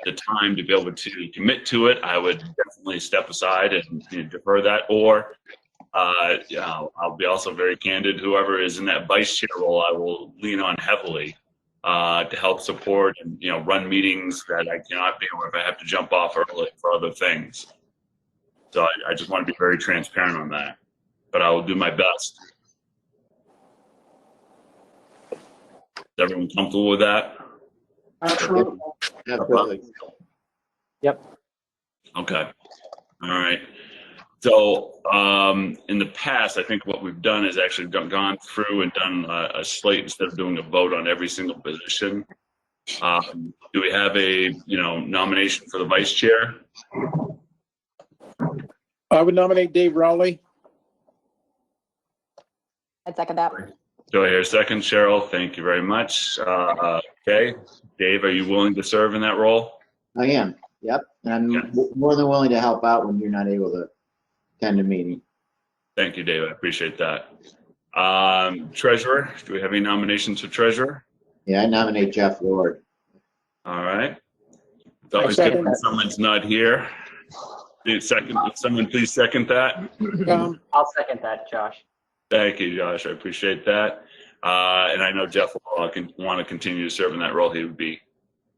the time to be able to commit to it, I would definitely step aside and defer that. Or I'll be also very candid. Whoever is in that vice chair role, I will lean on heavily to help support and run meetings that I cannot be, or if I have to jump off early for other things. So I just want to be very transparent on that, but I will do my best. Is everyone comfortable with that? Absolutely. Absolutely. Yep. Okay. All right. So in the past, I think what we've done is actually gone through and done a slate instead of doing a vote on every single position. Do we have a nomination for the vice chair? I would nominate Dave Rowley. I'd second that. Do I hear a second? Cheryl, thank you very much. Okay. Dave, are you willing to serve in that role? I am. Yep. And I'm more than willing to help out when you're not able to attend a meeting. Thank you, Dave. I appreciate that. Treasurer, do we have any nominations for treasurer? Yeah, I nominate Jeff Lord. All right. It's always good when someone's not here. Someone please second that. I'll second that, Josh. Thank you, Josh. I appreciate that. And I know Jeff will want to continue to serve in that role. He would be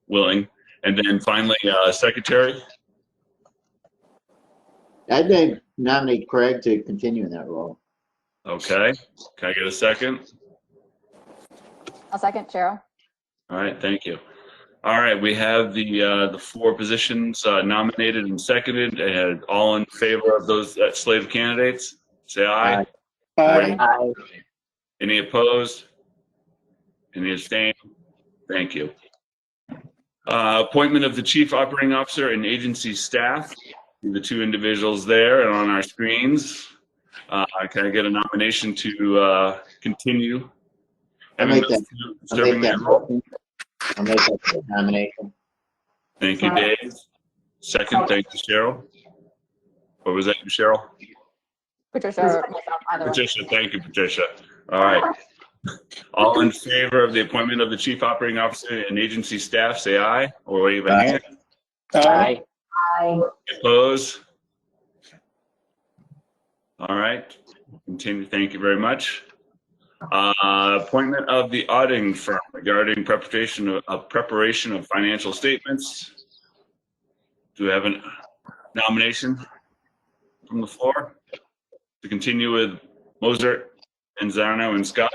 willing. And then finally, secretary. I'd nominate Craig to continue in that role. Okay. Can I get a second? I'll second, Cheryl. All right. Thank you. All right. We have the 4 positions nominated and seconded. And all in favor of that slate of candidates, say aye. Aye. Aye. Any opposed? Any abstain? Thank you. Appointment of the chief operating officer and agency staff. The 2 individuals there and on our screens. Can I get a nomination to continue? I'll make that nomination. Thank you, Dave. Second, thank you, Cheryl. Or was that you, Cheryl? Patricia or myself, either one. Patricia, thank you, Patricia. All right. All in favor of the appointment of the chief operating officer and agency staff, say aye or wave a hand. Aye. Aye. Opposed? All right. Continue. Thank you very much. Appointment of the auditing firm regarding preparation of financial statements. Do we have a nomination from the floor to continue with Moser and Zarno and Scott?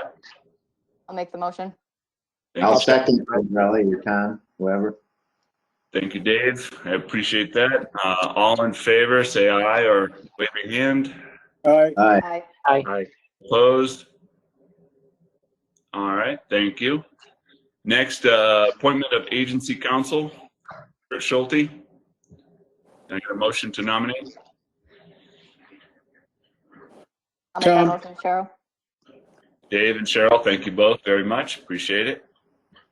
I'll make the motion. I'll second Craig Rowley or Tom, whoever. Thank you, Dave. I appreciate that. All in favor, say aye or wave a hand. Aye. Aye. Aye. Aye. Opposed? All right, thank you. Next, appointment of agency counsel, Chris Schulte. Can I get a motion to nominate? I'll make that motion, Cheryl. Dave and Cheryl, thank you both very much. Appreciate it.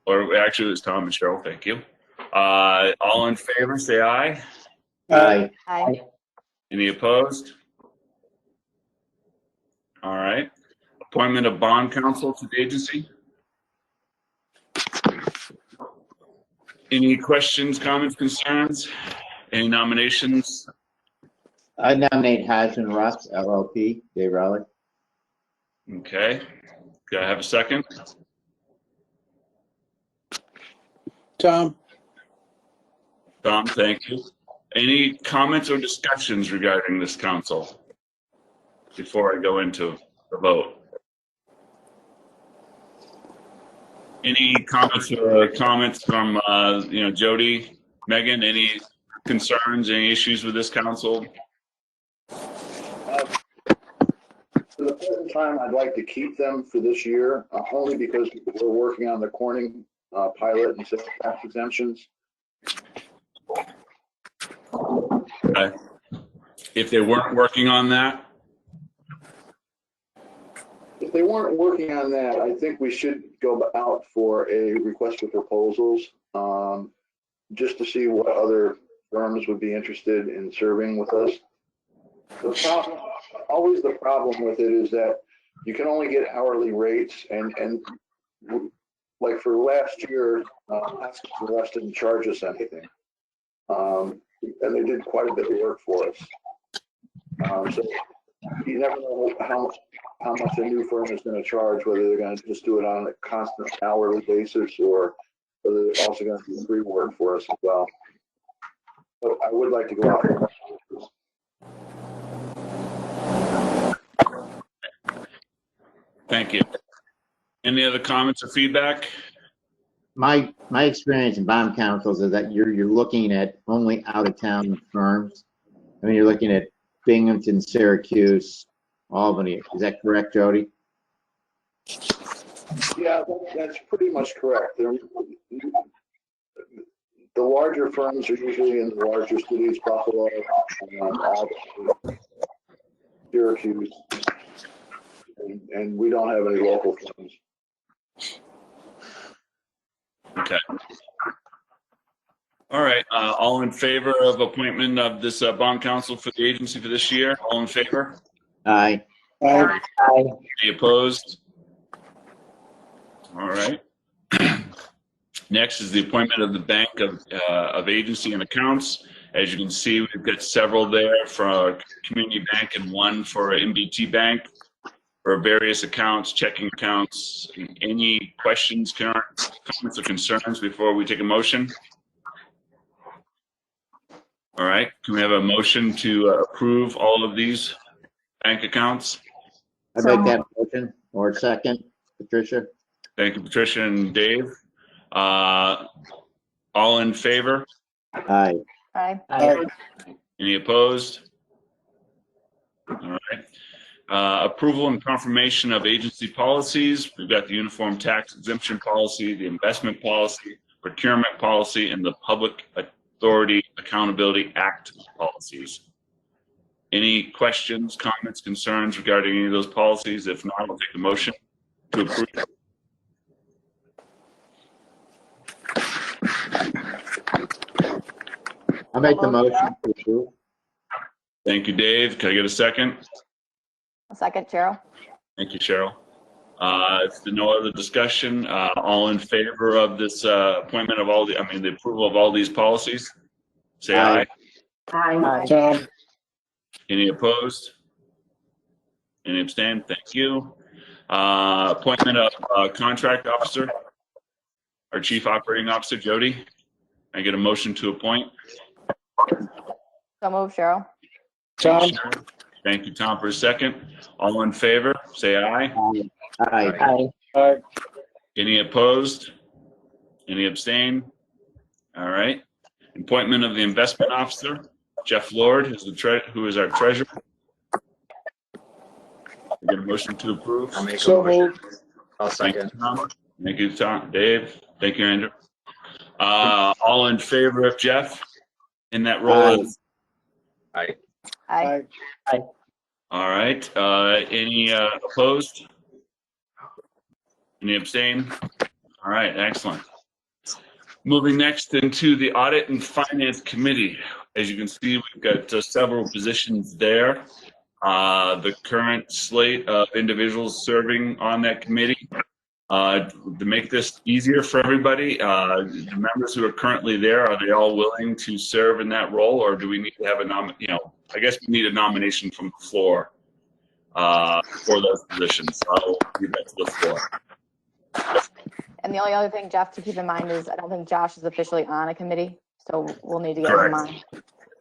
Or actually, it was Tom and Cheryl. Thank you. All in favor, say aye. Aye. Aye. Any opposed? All right. Appointment of bond counsel to the agency. Any questions, comments, concerns? Any nominations? I nominate Hassan Russ, LLP, Dave Rowley. Okay. Can I have a second? Tom. Tom, thank you. Any comments or discussions regarding this council before I go into the vote? Any comments from Jody, Megan? Any concerns, any issues with this council? For the present time, I'd like to keep them for this year, only because we're working on the Corning pilot and sales tax exemptions. Okay. If they weren't working on that? If they weren't working on that, I think we should go out for a request for proposals, just to see what other firms would be interested in serving with us. Always the problem with it is that you can only get hourly rates, and like for last year, West didn't charge us anything. And they did quite a bit of work for us. So you never know how much a new firm is going to charge, whether they're going to just do it on a constant hourly basis or whether they're also going to do free work for us as well. But I would like to go out there. Thank you. Any other comments or feedback? My experience in bond councils is that you're looking at only out-of-town firms. I mean, you're looking at Binghamton, Syracuse, Albany. Is that correct, Jody? Yeah, that's pretty much correct. The larger firms are usually in the larger cities, Buffalo, Albany, Syracuse, and we don't have any local firms. Okay. All right. All in favor of appointment of this bond counsel for the agency for this year? All in favor? Aye. Aye. Aye. Any opposed? All right. Next is the appointment of the Bank of Agency and Accounts. As you can see, we've got several there for our community bank and one for MBT Bank for various accounts, checking accounts. Any questions, comments, or concerns before we take a motion? All right. Can we have a motion to approve all of these bank accounts? I make that motion, or second, Patricia? Thank you, Patricia and Dave. All in favor? Aye. Aye. Aye. Any opposed? All right. Approval and confirmation of agency policies. We've got the uniform tax exemption policy, the investment policy, procurement policy, and the Public Authority Accountability Act policies. Any questions, comments, concerns regarding any of those policies? If not, I'll take a motion to approve. I'll make the motion to approve. Thank you, Dave. Can I get a second? A second, Cheryl. Thank you, Cheryl. If there's no other discussion, all in favor of this appointment of all the approval of all these policies? Say aye. Aye. Tom. Any opposed? Any abstain? Thank you. Appointment of contract officer, our chief operating officer, Jody. I get a motion to appoint. So move, Cheryl. Tom. Thank you, Tom, for a second. All in favor, say aye. Aye. Aye. Aye. Any opposed? Any abstain? All right. Appointment of the investment officer, Jeff Lord, who is our treasurer. I get a motion to approve. I'll make a So motion. moved. I'll Thank you, second. Tom. Thank you, Tom. Dave. Thank you, Andrew. All in favor of Jeff in that role? Aye. Aye. Aye. All right. Any opposed? Any abstain? All right. Excellent. Moving next into the Audit and Finance Committee. As you can see, we've got several positions there. The current slate of individuals serving on that committee. To make this easier for everybody, the members who are currently there, are they all willing to serve in that role, or do we need to have I guess we need a nomination from the floor for those positions. So I'll leave that to the floor. And the only other thing, Jeff, to keep in mind is I don't think Josh is officially on a committee, so we'll need to get him on.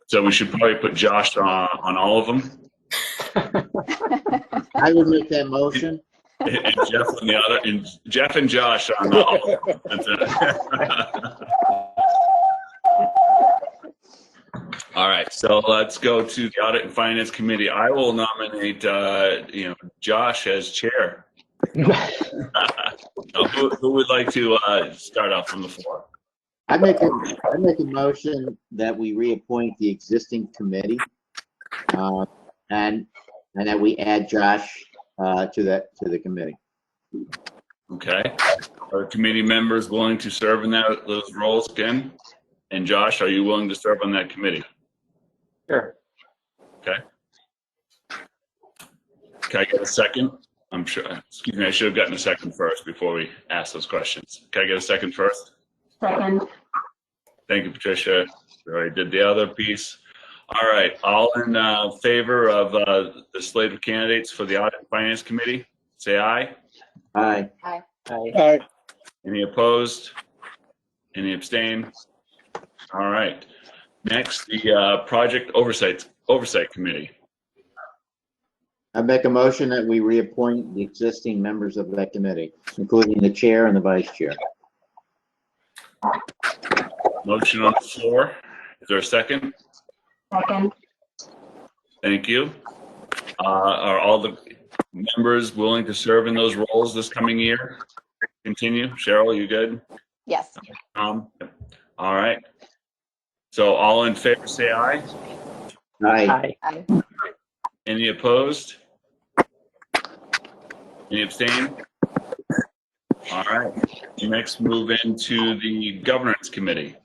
So we should probably put Josh on all of them. I would make that motion. And Jeff on the other, and Jeff and Josh on all. That's it. All right, so let's go to the Audit and Finance Committee. I will nominate, Josh as chair. Who would like to start off from the floor? I make a motion that we reappoint the existing committee, and that we add Josh to the committee. Okay. Are committee members willing to serve in those roles again? And Josh, are you willing to serve on that committee? Sure. Okay. Can I get a second? I'm sure, excuse me, I should have gotten a second first before we ask those questions. Can I get a second first? Second. Thank you, Patricia. We already did the other piece. All right, all in favor of the slate of candidates for the Audit and Finance Committee, say aye. Aye. Aye. Aye. Any opposed? Any abstain? All right. Next, the Project Oversight Committee. I make a motion that we reappoint the existing members of that committee, including the chair and the vice chair. Motion on the floor. Is there a second? Second. Thank you. Are all the members willing to serve in those roles this coming year? Continue. Cheryl, you good? Yes. All right. So all in favor, say aye. Aye. Aye. Aye. Any opposed? Any abstain? All right. Next, move into the Governance Committee.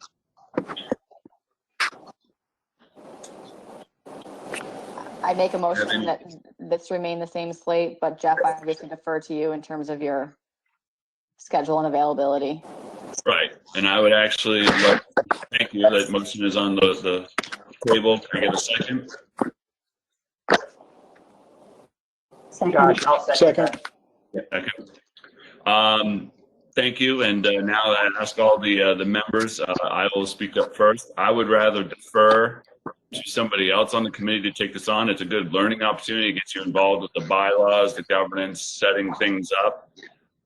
I make a motion that this remain the same slate, but Jeff, I obviously defer to you in terms of your schedule and availability. Right. And I would actually like, thank you, that motion is on the table. Can I get a second? Josh, I'll second. Second. Second. Thank you. And now I ask all the members, I will speak up first. I would rather defer to somebody else on the committee to take this on. It's a good learning opportunity. It gets you involved with the bylaws, the governance, setting things up.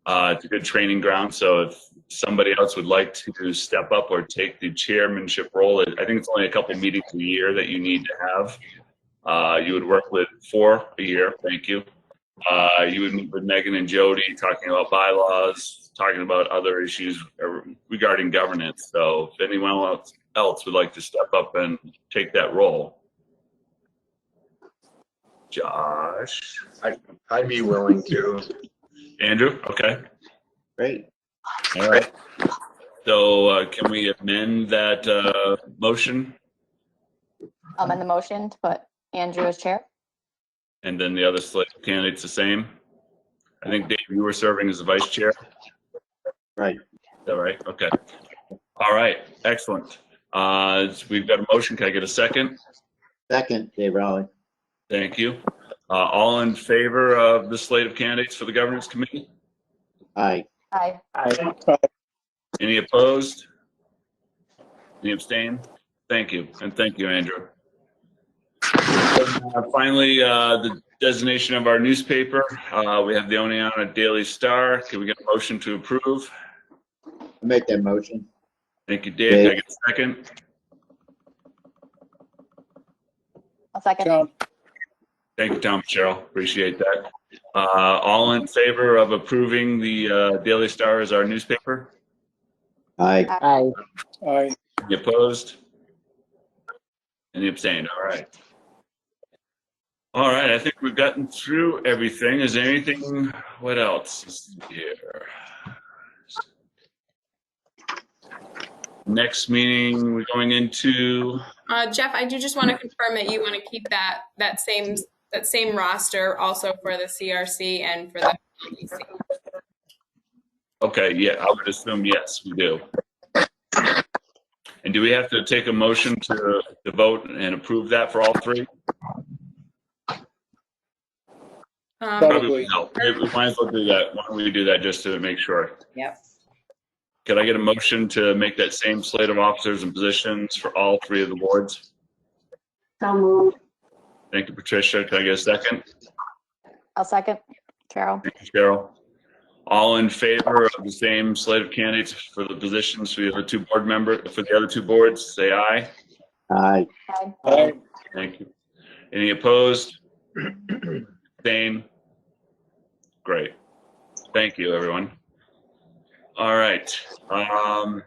It's a good training ground. So if somebody else would like to step up or take the chairmanship role, I think it's only a couple meetings a year that you need to have. You would work with 4 a year. Thank you. You would meet with Megan and Jody talking about bylaws, talking about other issues regarding governance. So if anyone else would like to step up and take that role. Josh. I'd be willing to. Andrew, okay. Great. All right. So can we amend that motion? I'll amend the motion to put Andrew as chair. And then the other slate of candidates the same? I think, Dave, you were serving as the vice chair. Right. Is that right? Okay. All right. Excellent. So we've got a motion. Can I get a second? Second, Dave Rowley. Thank you. All in favor of the slate of candidates for the Governance Committee? Aye. Aye. Aye. Any opposed? Any abstain? Thank you. And thank you, Andrew. Finally, the designation of our newspaper. We have the Oneonta Daily Star. Can we get a motion to approve? I make that motion. Thank you, Dave. Can I get a second? I'll second. Tom. Thank you, Tom, Cheryl. Appreciate that. All in favor of approving the Daily Star as our newspaper? Aye. Aye. Aye. Any opposed? Any abstained? All right. All right. I think we've gotten through everything. Is there anything? What else is here? Next meeting, we're going into. Jeff, I do just want to confirm that you want to keep that same roster also for the CRC and for the LDC. Okay. Yeah, I would assume yes, we do. And do we have to take a motion to vote and approve that for all 3? Probably. No. We might as well do that. Why don't we do that just to make sure? Yep. Could I get a motion to make that same slate of officers and positions for all 3 of the boards? So moved. Thank you, Patricia. Can I get a second? I'll second. Cheryl. Thank you, Cheryl. All in favor of the same slate of candidates for the positions for the other 2 board members, for the other 2 boards, say aye. Aye. Aye. Aye. Thank you. Any opposed? Abstain? Great. Thank you, everyone. All right. I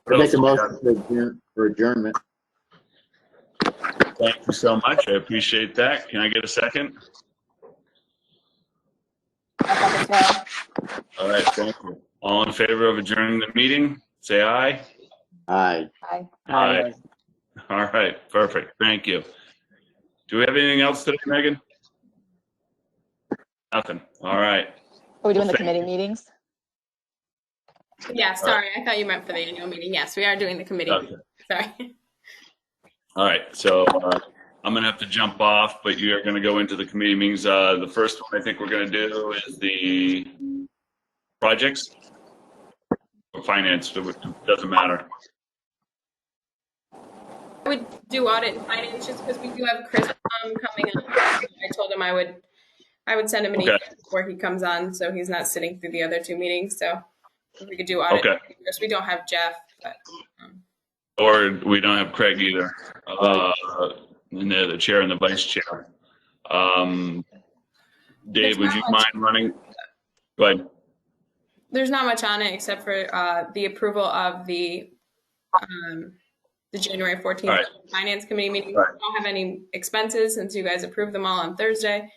make a motion for adjournment. Thank you so much. I appreciate that. Can I get a second? I'll second Cheryl. All right. Thank you. All in favor of adjourning the meeting, say aye. Aye. Aye. Aye. All right. Perfect. Thank you. Do we have anything else today, Megan? Nothing. All right. Are we doing the Thank committee you. meetings? Yeah, sorry, I thought you meant for the annual meeting. Yes, we are doing the committee. Okay. Sorry. All right, so I'm gonna have to jump off, but you're gonna go into the committee meetings. The first one I think we're gonna do is the projects or finance. It doesn't matter. I would do audit and finance just because we do have Chris coming up. I told him I would send him an email before he comes on, so he's not sitting through the other two meetings. So if we could do audit, Okay. because we don't have Jeff, but Or we don't have Craig either. And they're the chair and the vice chair. Dave, would you mind running? Go ahead. there's not much on it except for the approval of the January 14th Right. Finance Committee meeting. Right. We don't have any expenses since you guys approved them all on Thursday.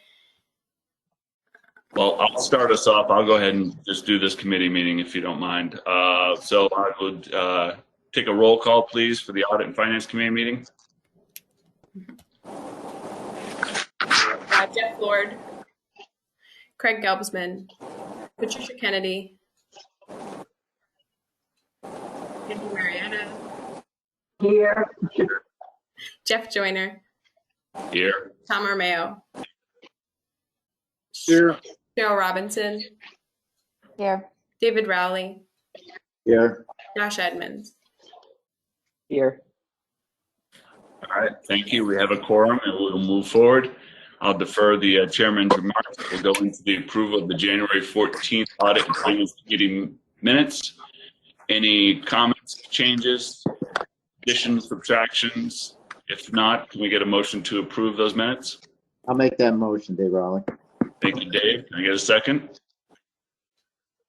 Well, I'll start us off. I'll go ahead and just do this committee meeting if you don't mind. So I would take a roll call, please, for the Audit and Finance Committee meeting. Jeff Lord, Craig Gelbsman, Patricia Kennedy, Andy Marietta, Here. Jeff Joyner, Here. Tom Romeo, Here. Cheryl Robinson, Here. David Rowley, Here. Josh Edmonds. Here. All right. Thank you. We have a quorum and we'll move forward. I'll defer the chairman's remarks. We'll go into the approval of the January 14th Audit and Finance Committee minutes. Any comments, changes, additions, subtractions? If not, can we get a motion to approve those minutes? I'll make that motion, Dave Rowley. Thank you, Dave. Can I get a second?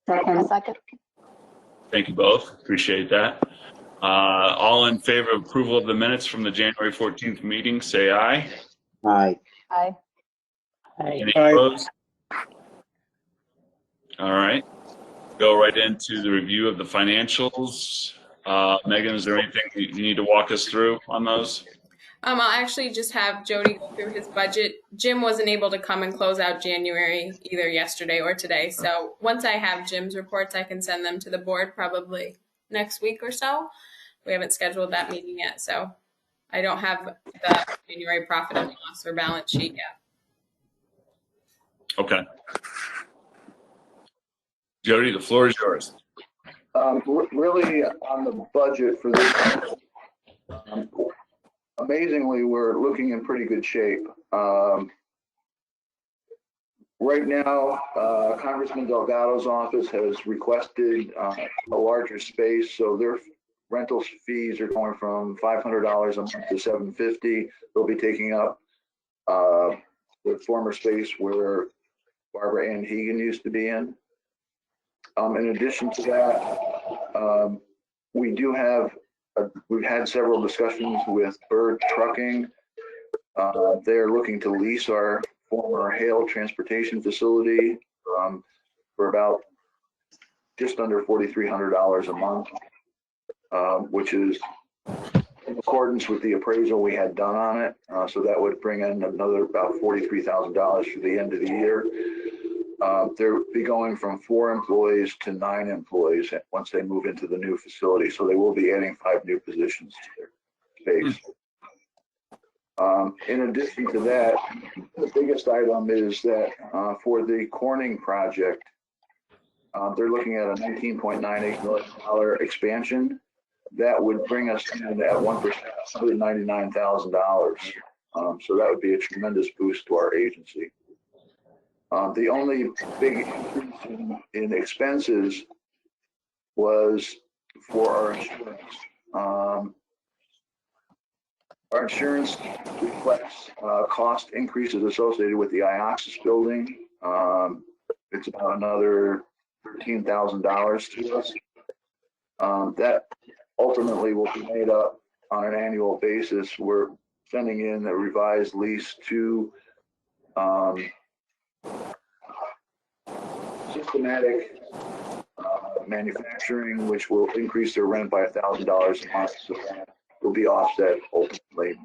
A second. Thank you both. Appreciate that. All in favor of approval of the minutes from the January 14th meeting, say aye. Aye. Aye. Any Aye. opposed? All right. Go right into the review of the financials. Megan, is there anything you need to walk us through on those? I'll actually just have Jody go through his budget. Jim wasn't able to come and close out January either yesterday or today. So once I have Jim's reports, I can send them to the board probably next week or so. We haven't scheduled that meeting yet, so I don't have the January profit and loss or balance sheet yet. Okay. Jody, the floor is yours. Really, on the budget for this, amazingly, we're looking in pretty good shape. Right now, Congressman Delgado's office has requested a larger space, so their rental fees are going from $500 a month to $750. They'll be taking up the former space where Barbara Ann Hegan used to be in. In addition to that, we do have, we've had several discussions with Bird Trucking. They're looking to lease our former Hale transportation facility for about just under $4,300 a month, which is in accordance with the appraisal we had done on it. So that would bring in another about $43,000 for the end of the year. They'll be going from 4 employees to 9 employees once they move into the new facility. So they will be adding 5 new positions to their space. In addition to that, the biggest item is that for the Corning project, they're looking at a $19.98 million expansion. That would bring us in at 1%, $199,000. So that would be a tremendous boost to our agency. The only big increase in expenses was for our insurance. Our insurance reflects cost increases associated with the IOXIS building. It's about another $13,000 to us. That ultimately will be made up on an annual basis. We're sending in a revised lease to Systematic Manufacturing, which will increase their rent by $1,000 a month. So that will be offset ultimately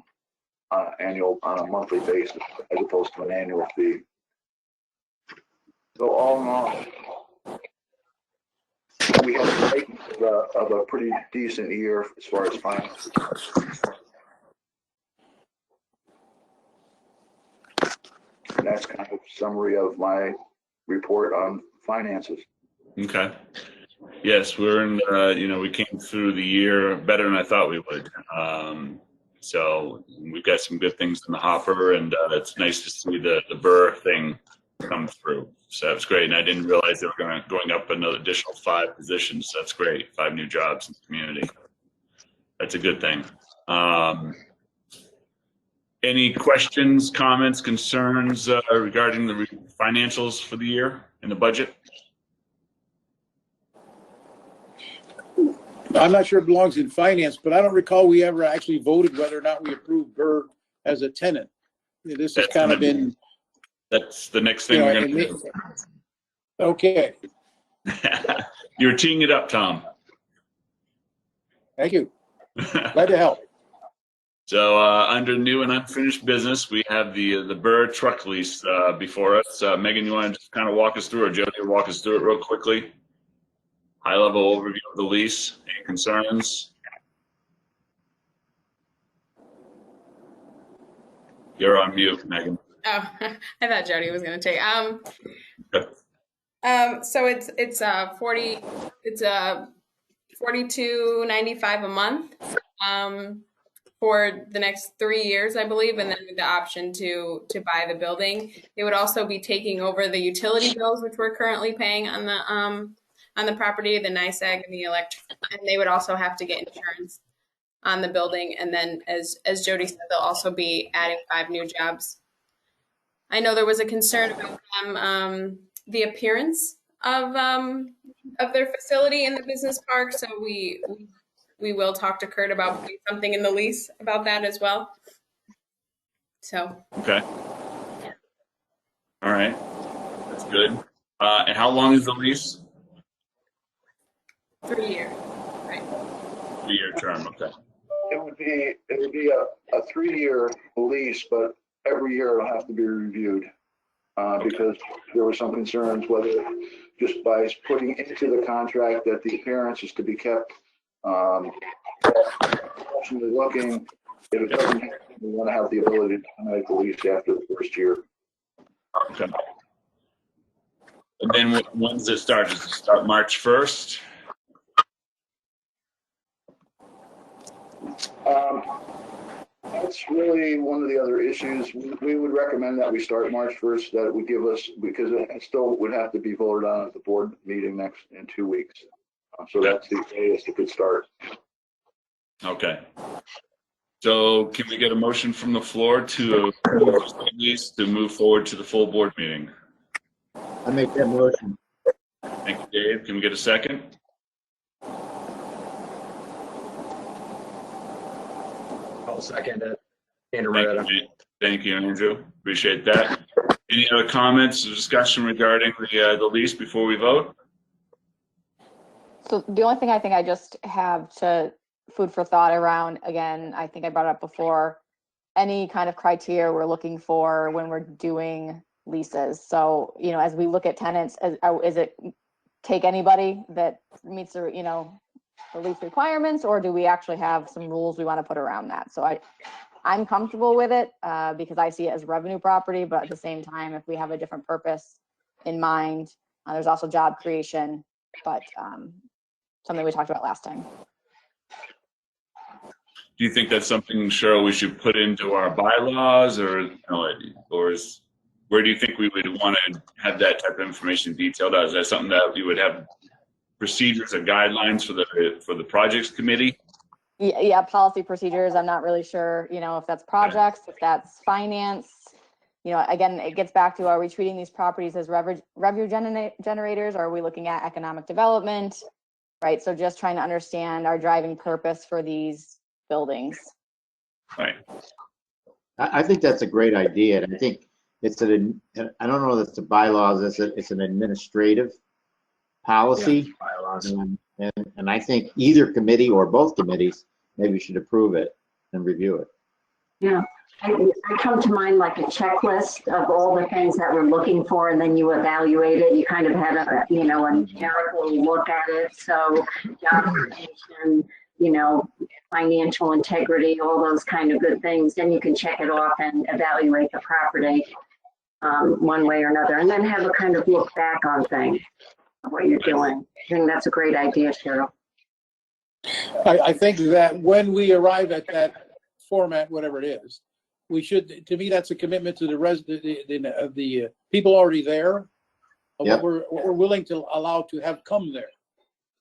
on a monthly basis as opposed to an annual fee. So all in all, we had the makings of a pretty decent year as far as finance. And that's kind of a summary of my report on finances. Okay. Yes, we're in, we came through the year better than I thought we would. So we've got some good things in the hopper, and it's nice to see the Burr thing come through. So that's great. And I didn't realize they were going up another additional 5 positions. So that's great. 5 new jobs in the community. That's a good thing. Any questions, comments, concerns regarding the financials for the year and the budget? I'm not sure it belongs in finance, but I don't recall we ever actually voted whether or not we approved Burr as a tenant. This has kind of been. That's the next thing we're going to do. Okay. You're teeing it up, Tom. Thank you. Glad to help. So under new and unfinished business, we have the Burr truck lease before us. Megan, you want to just kind of walk us through, or Jody walk us through it real quickly? High-level overview of the lease. Any concerns? You're on mute, Megan. Oh, I thought Jody was going to take. So it's $42.95 a month for the next 3 years, I believe, and then with the option to buy the building. They would also be taking over the utility bills, which we're currently paying on the property, the NICEAG and the electric, and they would also have to get insurance on the building. And then, as Jody said, they'll also be adding 5 new jobs. I know there was a concern about them, the appearance of their facility in the business park, so we will talk to Kurt about putting something in the lease about that as well. So. Okay. All right. That's good. And how long is the lease? 3 years. Right. 3-year term. Okay. It would be a 3-year lease, but every year it'll have to be reviewed because there were some concerns whether just by putting into the contract that the appearance is to be kept professionally looking. If it doesn't happen, we want to have the ability to terminate the lease after the first year. Okay. And then when does it start? Does it start March 1st? That's really one of the other issues. We would recommend that we start March 1st, that it would give us, because it still would have to be voted on at the board meeting in 2 weeks. So that's the earliest it could start. Okay. So can we get a motion from the floor to approve the lease to move forward to the full board meeting? I make that motion. Thank you, Dave. Can we get a second? I'll second it. Andrew. Thank you, Andrew. Appreciate that. Any other comments or discussion regarding the lease before we vote? So the only thing I think I just have to food for thought around, again, I think I brought it up before, any kind of criteria we're looking for when we're doing leases. So, as we look at tenants, is it take anybody that meets the, the lease requirements, or do we actually have some rules we want to put around that? So I'm comfortable with it because I see it as revenue property, but at the same time, if we have a different purpose in mind, there's also job creation, but something we talked about last time. Do you think that's something, Cheryl, we should put into our bylaws, or where do you think we would want to have that type of information detailed out? Is that something that we would have procedures or guidelines for the projects committee? Yeah, policy procedures. I'm not really sure, if that's projects, if that's finance. Again, it gets back to, are we treating these properties as revenue generators? Or are we looking at economic development? Right. So just trying to understand our driving purpose for these buildings. Right. I think that's a great idea, and I think I don't know if it's a bylaws, it's an administrative policy. Yeah, bylaws. And I think either committee or both committees maybe should approve it and review it. Yeah. I come to mind like a checklist of all the things that we're looking for, and then you evaluate it. You kind of have a, a numerical look at it. So job creation, financial integrity, all those kind of good things. Then you can check it off and evaluate the property one way or another, and then have a kind of look back on things, what you're doing. I think that's a great idea, Cheryl. I think that when we arrive at that format, whatever it is, we should, to me, that's a commitment to the people already there, of Yep. what we're willing to allow to have come there.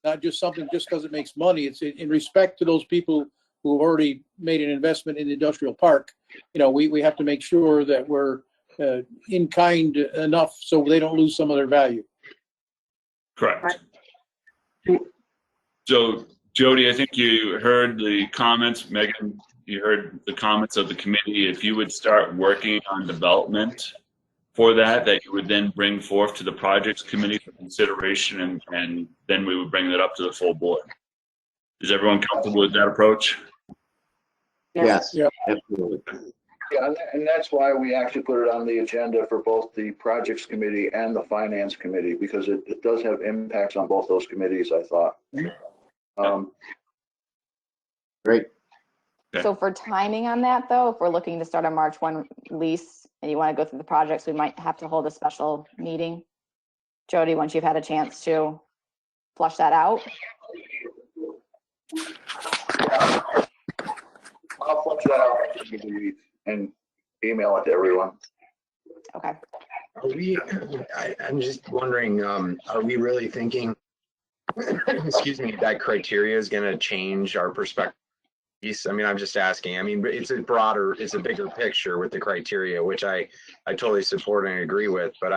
Not just something just because it makes money. It's in respect to those people who have already made an investment in the industrial park. We have to make sure that we're in kind enough so they don't lose some of their value. Correct. So, Jody, I think you heard the comments. Megan, you heard the comments of the committee. If you would start working on development for that you would then bring forth to the projects committee for consideration, and then we would bring that up to the full board. Is everyone comfortable with that approach? Yes, Yep. absolutely. Yeah, and that's why we actually put it on the agenda for both the projects committee and the finance committee, because it does have impacts on both those committees, I thought. Great. Okay. So for timing on that though, if we're looking to start a March 1 lease and you want to go through the projects, we might have to hold a special meeting. Jody, once you've had a chance to flush that out. I'll flush that out and email it to everyone. Okay. I'm just wondering, are we really thinking, excuse me, that criteria is going to change our perspective? I mean, I'm just asking. I mean, it's a bigger picture with the criteria, which I totally support and agree with. But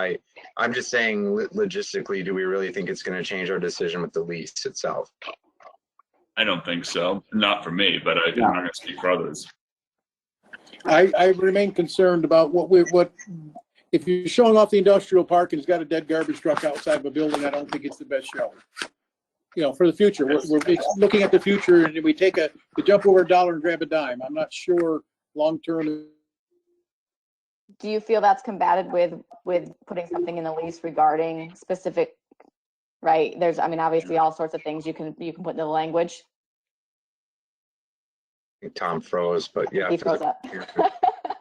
I'm just saying, logistically, do we really think it's going to change our decision with the lease itself? I don't think so. Not for me, but I'm not going to speak for others. I remain concerned about what if you're showing off the industrial park and it's got a dead garbage truck outside of a building. I don't think it's the best show. For the future, we're looking at the future, and we jump over $1 and grab a dime. I'm not sure long term. Do you feel that's combated with putting something in the lease regarding specific, right? There's, I mean, obviously all sorts of things you can put in the language. Tom froze, but yeah. He froze up.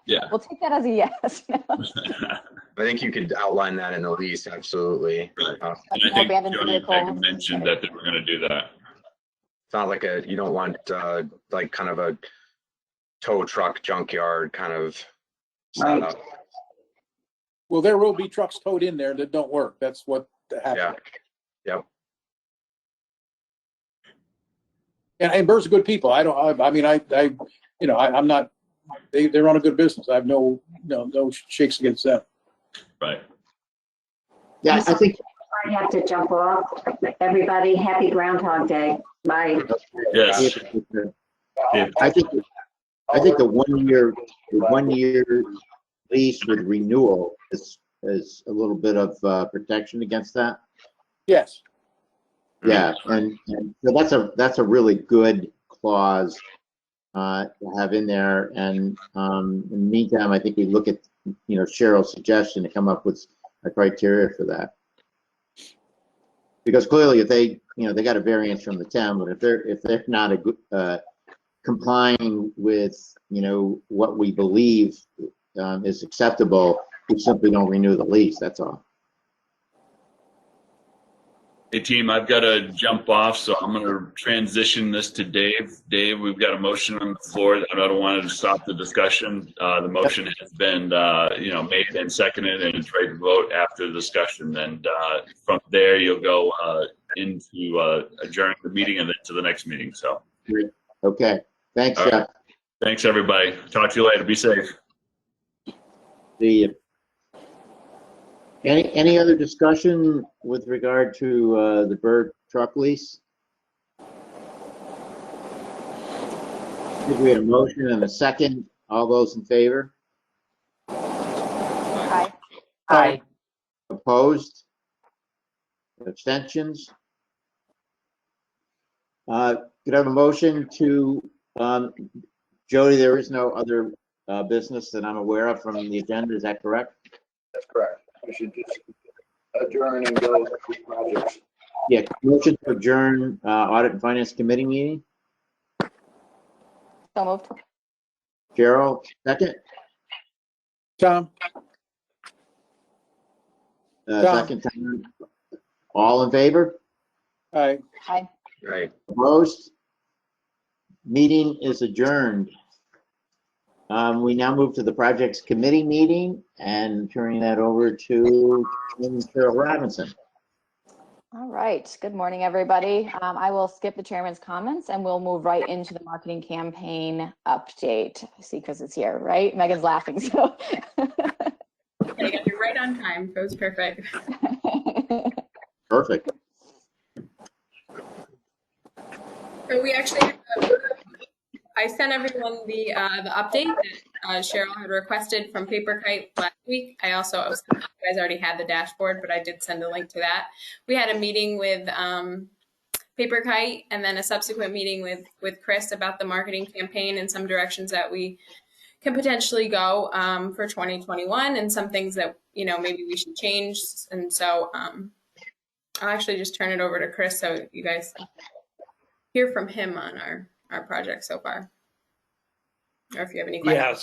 Yeah. We'll take that as a yes. I think you could outline that in the lease, absolutely. And I think Abandoned Jody and vehicles. Megan mentioned that they were going to do that. It's not like you don't want like kind of a tow truck junkyard kind of setup. Well, there will be trucks towed in there that don't work. That's what happened. Yeah. Yep. And Burr's good people. I'm not. They run a good business. I have no shakes against them. Right. Yeah, I think. I have to jump off. Everybody, happy Groundhog Day. Bye. Yes. Yeah. I think the 1 year lease with renewal is a little bit of protection against that. Yes. Yeah, and so that's a really good clause to have in there. And in the meantime, I think we look at Cheryl's suggestion to come up with a criteria for that. Because clearly, if they got a variance from the town, but if they're not complying with what we believe is acceptable, we simply don't renew the lease. That's all. Hey team, I've got to jump off, so I'm going to transition this to Dave. Dave, we've got a motion on the floor. I don't want to stop the discussion. The motion has been, made and seconded, and it's ready to vote after the discussion. And from there, you'll go into adjourning the meeting and then to the next meeting. So. Okay. Thanks, All right. Jeff. Thanks, everybody. Talk to you later. Be safe. See you. Any other discussion with regard to the Bird truck lease? I think we had a motion and a second. All those in favor? Aye. Aye. Opposed? Abstentions? Could I have a motion to, Jody, there is no other business that I'm aware of from the agenda. Is that correct? That's correct. We should just adjourn and go through projects. Yeah, motion to adjourn Audit and Finance Committee meeting. So moved. Cheryl, second. Tom, Second time. All in favor? aye. Aye. Right. Opposed? Meeting is adjourned. We now move to the Projects Committee meeting and turning that over to Cheryl Robinson. All right. Good morning, everybody. I will skip the chairman's comments and we'll move right into the marketing campaign update. I see Chris is here, right? Megan's laughing, so. Okay, you're right on time. That was perfect. Perfect. So we actually, I sent everyone the update that Cheryl had requested from PaperKite last week. I also, you guys already had the dashboard, but I did send a link to that. We had a meeting with PaperKite and then a subsequent meeting with Chris about the marketing campaign and some directions that we can potentially go for 2021 and some things that, you know, maybe we should change. And so I'll actually just turn it over to Chris so you guys hear from him on our project so far. Or if you have any questions. Yeah,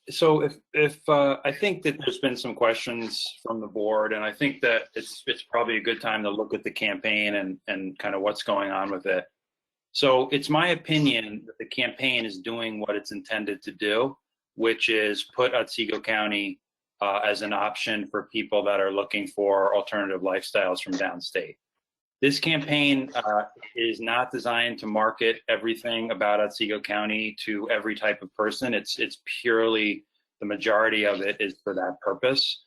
so if I think that there's been some questions from the board, and I think that it's probably a good time to look at the campaign and kind of what's going on with it. So it's my opinion that the campaign is doing what it's intended to do, which is put Otsego County as an option for people that are looking for alternative lifestyles from downstate. This campaign is not designed to market everything about Otsego County to every type of person. It's purely, the majority of it is for that purpose.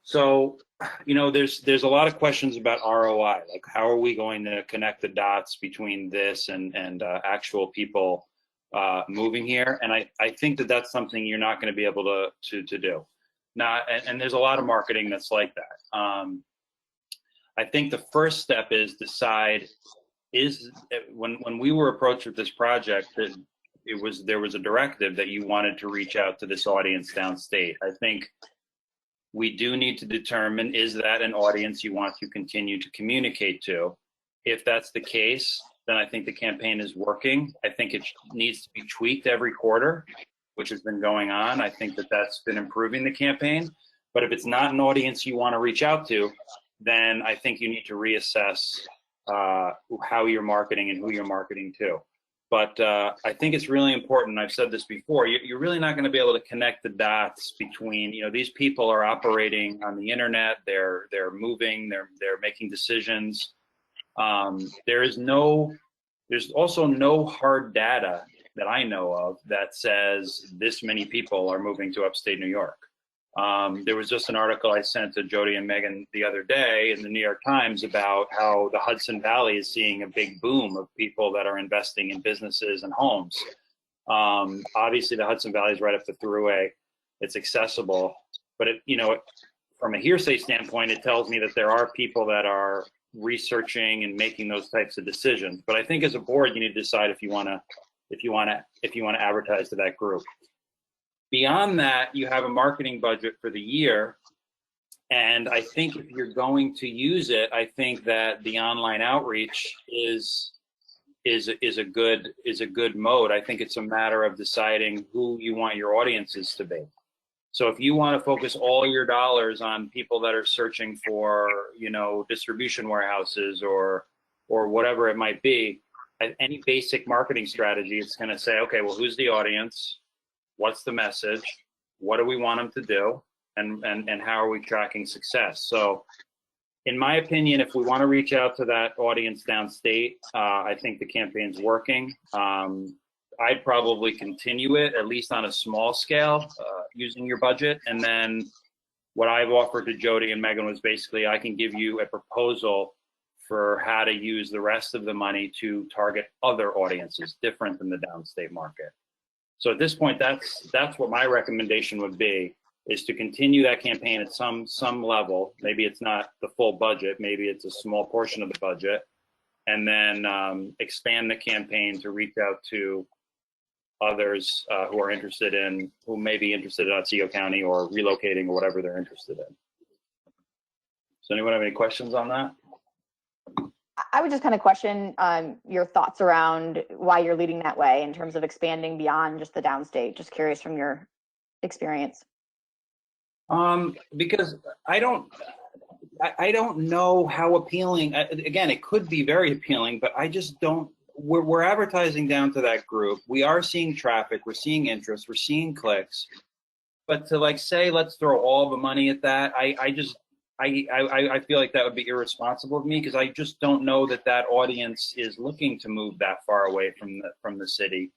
So, you know, there's a lot of questions about ROI, like how are we going to connect the dots between this and actual people moving here? And I think that that's something you're not going to be able to do. And there's a lot of marketing that's like that. I think the first step is decide when we were approached with this project that there was a directive that you wanted to reach out to this audience downstate. I think we do need to determine, is that an audience you want to continue to communicate to? If that's the case, then I think the campaign is working. I think it needs to be tweaked every quarter, which has been going on. I think that that's been improving the campaign. But if it's not an audience you want to reach out to, then I think you need to reassess how you're marketing and who you're marketing to. But I think it's really important, I've said this before, you're really not going to be able to connect the dots between, you know, these people are operating on the internet, they're moving, they're making decisions. There's also no hard data that I know of that says this many people are moving to upstate New York. There was just an article I sent to Jody and Megan the other day in the New York Times about how the Hudson Valley is seeing a big boom of people that are investing in businesses and homes. Obviously, the Hudson Valley is right up the thruway. It's accessible. But, from a hearsay standpoint, it tells me that there are people that are researching and making those types of decisions. But I think as a board, you need to decide if you want to advertise to that group. Beyond that, you have a marketing budget for the year. And I think if you're going to use it, I think that the online outreach is a good mode. I think it's a matter of deciding who you want your audiences to be. So if you want to focus all your dollars on people that are searching for, distribution warehouses or whatever it might be, any basic marketing strategy, it's going to say, okay, well, who's the audience? What's the message? What do we want them to do? And how are we tracking success? So in my opinion, if we want to reach out to that audience downstate, I think the campaign's working. I'd probably continue it, at least on a small scale, using your budget. And then what I've offered to Jody and Megan was basically, I can give you a proposal for how to use the rest of the money to target other audiences different than the downstate market. So at this point, that's what my recommendation would be, is to continue that campaign at some level. Maybe it's not the full budget, maybe it's a small portion of the budget, and then expand the campaign to reach out to others who may be interested in Otsego County or relocating or whatever they're interested in. Does anyone have any questions on that? I would just kind of question your thoughts around why you're leading that way in terms of expanding beyond just the downstate. Just curious from your experience. Because I don't know how appealing. Again, it could be very appealing, but I just don't. We're advertising down to that group. We are seeing traffic. We're seeing interest. We're seeing clicks. But to like say, let's throw all the money at that, I feel like that would be irresponsible of me, because I just don't know that that audience is looking to move that far away from the city.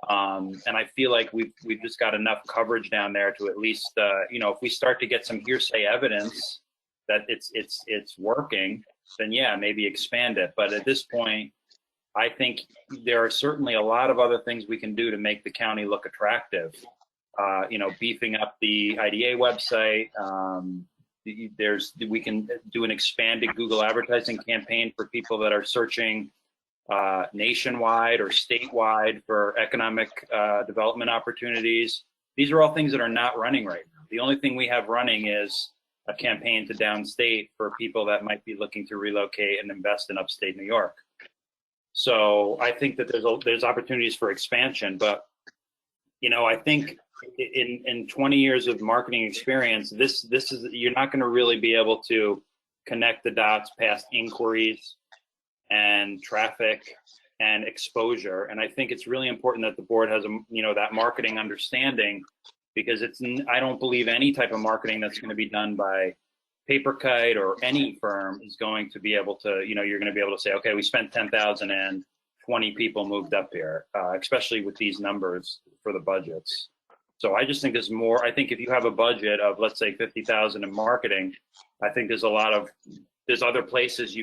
And I feel like we've just got enough coverage down there to at least, if we start to get some hearsay evidence that it's working, then yeah, maybe expand it. But at this point, I think there are certainly a lot of other things we can do to make the county look attractive. Beefing up the IDA website. We can do an expanded Google advertising campaign for people that are searching nationwide or statewide for economic development opportunities. These are all things that are not running right now. The only thing we have running is a campaign to downstate for people that might be looking to relocate and invest in upstate New York. So I think that there's opportunities for expansion, but I think in 20 years of marketing experience, this is, you're not going to really be able to connect the dots past inquiries and traffic and exposure. And I think it's really important that the board has that marketing understanding, because I don't believe any type of marketing that's going to be done by PaperKite or any firm is going to be able to, you're going to be able to say, okay, we spent 10,000 and 20 people moved up here, especially with these numbers for the budgets. So I just think there's more. I think if you have a budget of, let's say, 50,000 in marketing, I think there's other places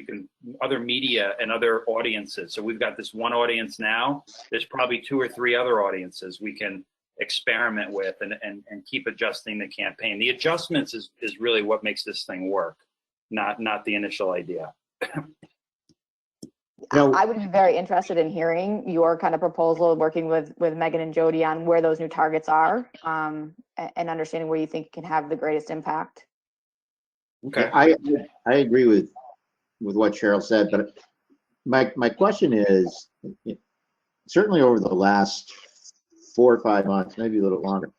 other media and other audiences. So we've got this one audience now. There's probably 2 or 3 other audiences we can experiment with and keep adjusting the campaign. The adjustments is really what makes this thing work, not the initial idea. I would be very interested in hearing your kind of proposal, working with Megan and Jody on where those new targets are, and understanding where you think you can have the greatest impact. Okay. I agree with what Cheryl said, but my question is, certainly over the last 4 or 5 months, maybe a little longer,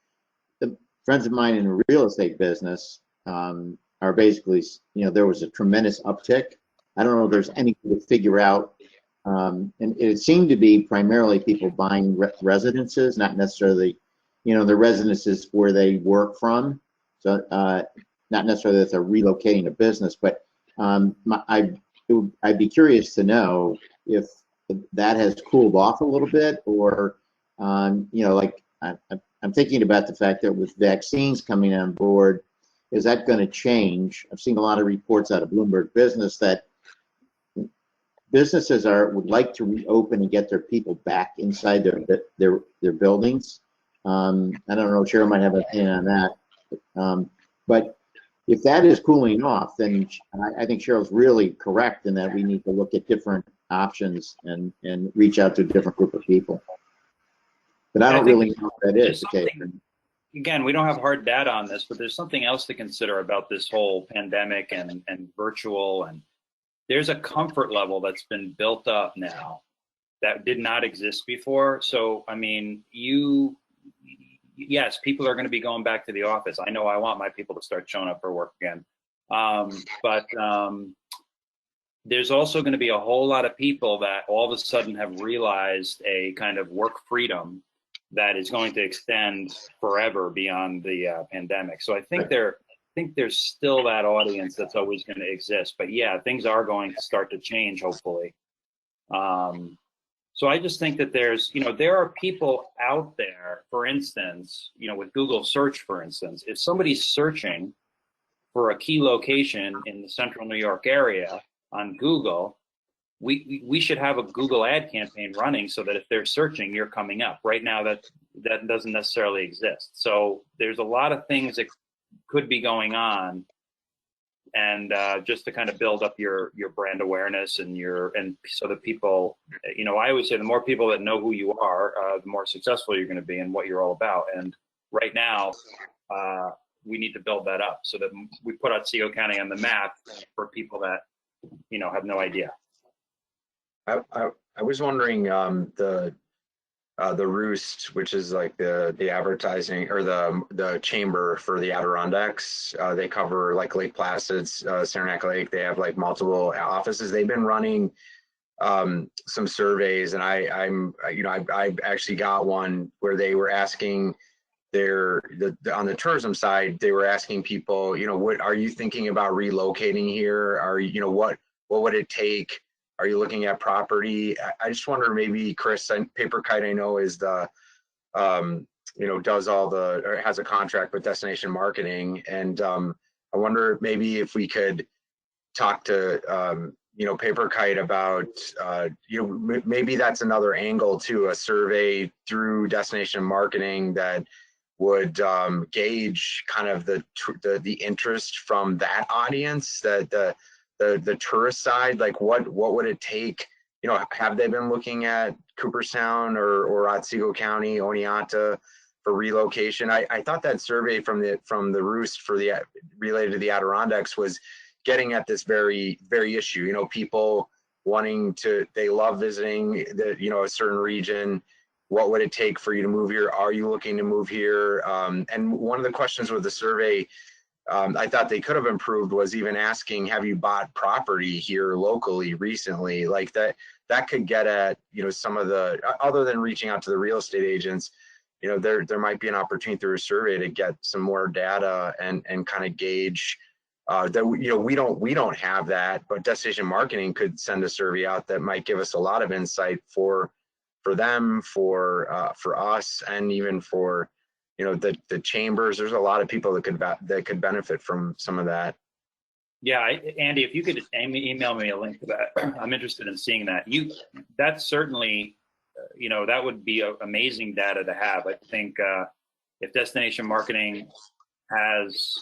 the friends of mine in the real estate business are basically, there was a tremendous uptick. I don't know if there's anything to figure out. And it seemed to be primarily people buying residences, not necessarily, the residences where they work from. So not necessarily that they're relocating a business, but I'd be curious to know if that has cooled off a little bit, or, I'm thinking about the fact that with vaccines coming on board, is that going to change? I've seen a lot of reports out of Bloomberg Business that businesses would like to reopen and get their people back inside their buildings. I don't know, Cheryl might have an opinion on that. But if that is cooling off, then I think Cheryl's really correct in that we need to look at different options and reach out to a different group of people. But I don't really know if that is the case. Again, we don't have hard data on this, but there's something else to consider about this whole pandemic and virtual, and there's a comfort level that's been built up now that did not exist before. So, I mean, yes, people are going to be going back to the office. I know I want my people to start showing up for work again. But there's also going to be a whole lot of people that all of a sudden have realized a kind of work freedom that is going to extend forever beyond the pandemic. So I think there's still that audience that's always going to exist. But yeah, things are going to start to change, hopefully. So I just think that there are people out there, for instance, with Google search, for instance, if somebody's searching for a key location in the central New York area on Google, we should have a Google ad campaign running so that if they're searching, you're coming up. Right now, that doesn't necessarily exist. So there's a lot of things that could be going on and just to kind of build up your brand awareness and so that people, you know, I always say the more people that know who you are, the more successful you're going to be and what you're all about. And right now, we need to build that up so that we put Otsego County on the map for people that, you know, have no idea. I was wondering, the Roost, which is like the advertising or the chamber for the Adirondacks. They cover like Lake Placid, Saranac Lake. They have like multiple offices. They've been running some surveys, and I actually got one where they were asking on the tourism side, they were asking people, you know, what are you thinking about relocating here? Are you know, what would it take? Are you looking at property? I just wonder, maybe Chris, PaperKite, I know, is the, you know, does all the, or has a contract with Destination Marketing. And I wonder maybe if we could talk to, you know, PaperKite about, you know, maybe that's another angle to a survey through Destination Marketing that would gauge kind of the interest from that audience, that the tourist side, like what would it take? You know, have they been looking at Cooperstown or Otsego County, Oneonta for relocation? I thought that survey from the Roost for the related to the Adirondacks was getting at this very issue. You know, people wanting to, they love visiting you know, a certain region. What would it take for you to move here? Are you looking to move here? And one of the questions with the survey, I thought they could have improved, was even asking, have you bought property here locally recently? Like that could get at, you know, some of the, other than reaching out to the real estate agents, you know, there might be an opportunity through a survey to get some more data and kind of gauge that, you know, we don't have that, but Destination Marketing could send a survey out that might give us a lot of insight for them, for us, and even for, you know, the chambers. There's a lot of people that could benefit from some of that. Yeah, Andy, if you could email me a link to that, I'm interested in seeing that. That's certainly, you know, that would be amazing data to have. I think if Destination Marketing has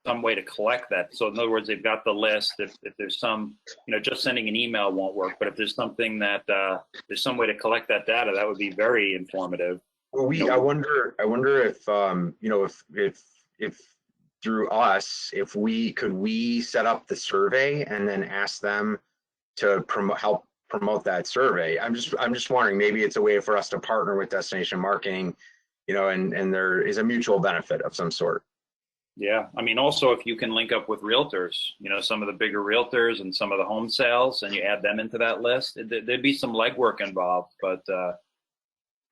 some way to collect that. So in other words, they've got the list. If there's some, you know, just sending an email won't work, but if there's something that there's some way to collect that data, that would be very informative. Well, I wonder if, you know, if through us, if we set up the survey and then ask them to help promote that survey. I'm just wondering, maybe it's a way for us to partner with Destination Marketing, you know, and there is a mutual benefit of some sort. Yeah, I mean, also if you can link up with realtors, you know, some of the bigger realtors and some of the home sales, and you add them into that list, there'd be some legwork involved. But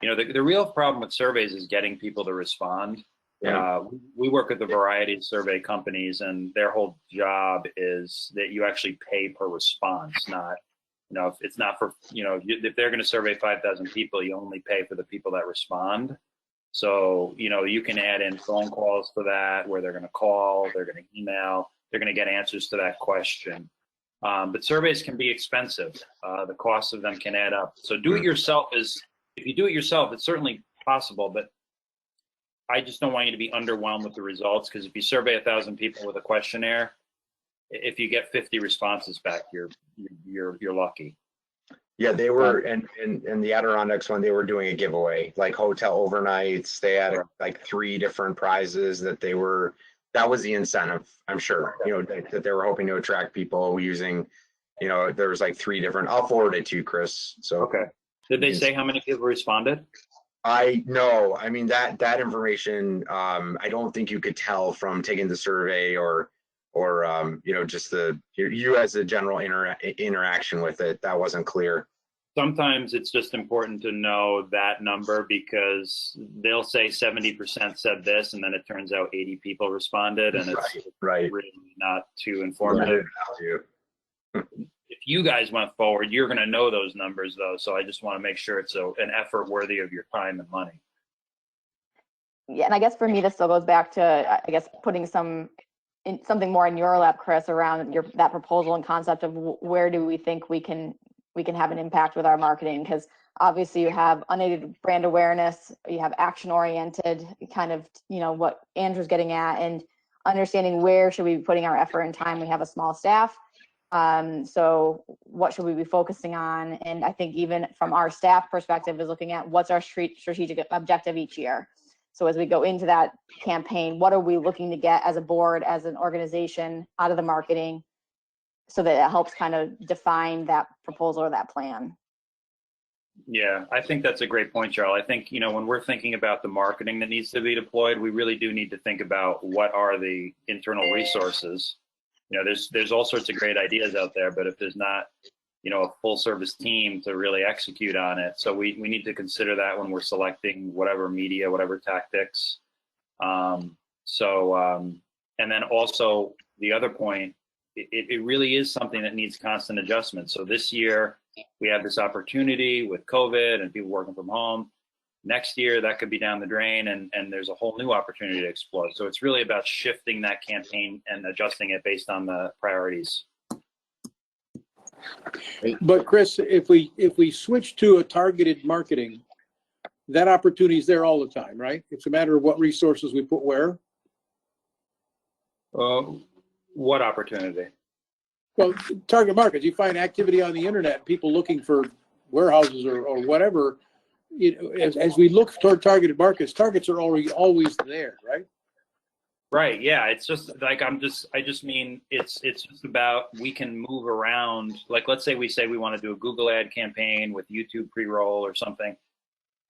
you know, the real problem with surveys is getting people to respond. Yeah. We work with a variety of survey companies, and their whole job is that you actually pay per response, not, you know, if it's not for, you know, if they're going to survey 5,000 people, you only pay for the people that respond. So, you know, you can add in phone calls for that, where they're going to call, they're going to email, they're going to get answers to that question. But surveys can be expensive. The cost of them can add up. So if you do it yourself, it's certainly possible, but I just don't want you to be underwhelmed with the results, because if you survey 1,000 people with a questionnaire, if you get 50 responses back, you're lucky. Yeah, they were, and the Adirondacks one, they were doing a giveaway, like hotel overnights. They had like 3 different prizes that was the incentive, I'm sure, you know, that they were hoping to attract people using, you know, there was like 3 different, I'll forward it to you, Chris. So. Okay. Did they say how many people responded? No, I mean, that information, I don't think you could tell from taking the survey or you know, just you as a general interaction with it. That wasn't clear. Sometimes it's just important to know that number, because they'll say 70% said this, and then it turns out 80 people responded, and it's right. really not too informative. If you guys went forward, you're going to know those numbers, though. So I just want to make sure it's an effort worthy of your time and money. Yeah, and I guess for me, this still goes back to, I guess, putting something more in your lap, Chris, around that proposal and concept of where do we think we can have an impact with our marketing. Because obviously you have unaided brand awareness, you have action oriented, kind of, you know, what Andrew's getting at, and understanding where should we be putting our effort and time. We have a small staff. So what should we be focusing on? And I think even from our staff perspective is looking at what's our strategic objective each year. So as we go into that campaign, what are we looking to get as a board, as an organization out of the marketing, so that it helps kind of define that proposal or that plan. Yeah, I think that's a great point, Cheryl. I think, you know, when we're thinking about the marketing that needs to be deployed, we really do need to think about what are the internal resources. You know, there's all sorts of great ideas out there, but if there's not, you know, a full service team to really execute on it. So we need to consider that when we're selecting whatever media, whatever tactics. And then also the other point, it really is something that needs constant adjustment. So this year we have this opportunity with COVID and people working from home. Next year that could be down the drain, and there's a whole new opportunity to explore. So it's really about shifting that campaign and adjusting it based on the priorities. But Chris, if we switch to a targeted marketing, that opportunity is there all the time, right? It's a matter of what resources we put where. What opportunity? Well, target markets, you find activity on the internet, people looking for warehouses or whatever. You know, as we look toward targeted markets, targets are always there, right? Right. Yeah. It's just like I just mean it's just about we can move around. Like, let's say we want to do a Google ad campaign with YouTube pre-roll or something,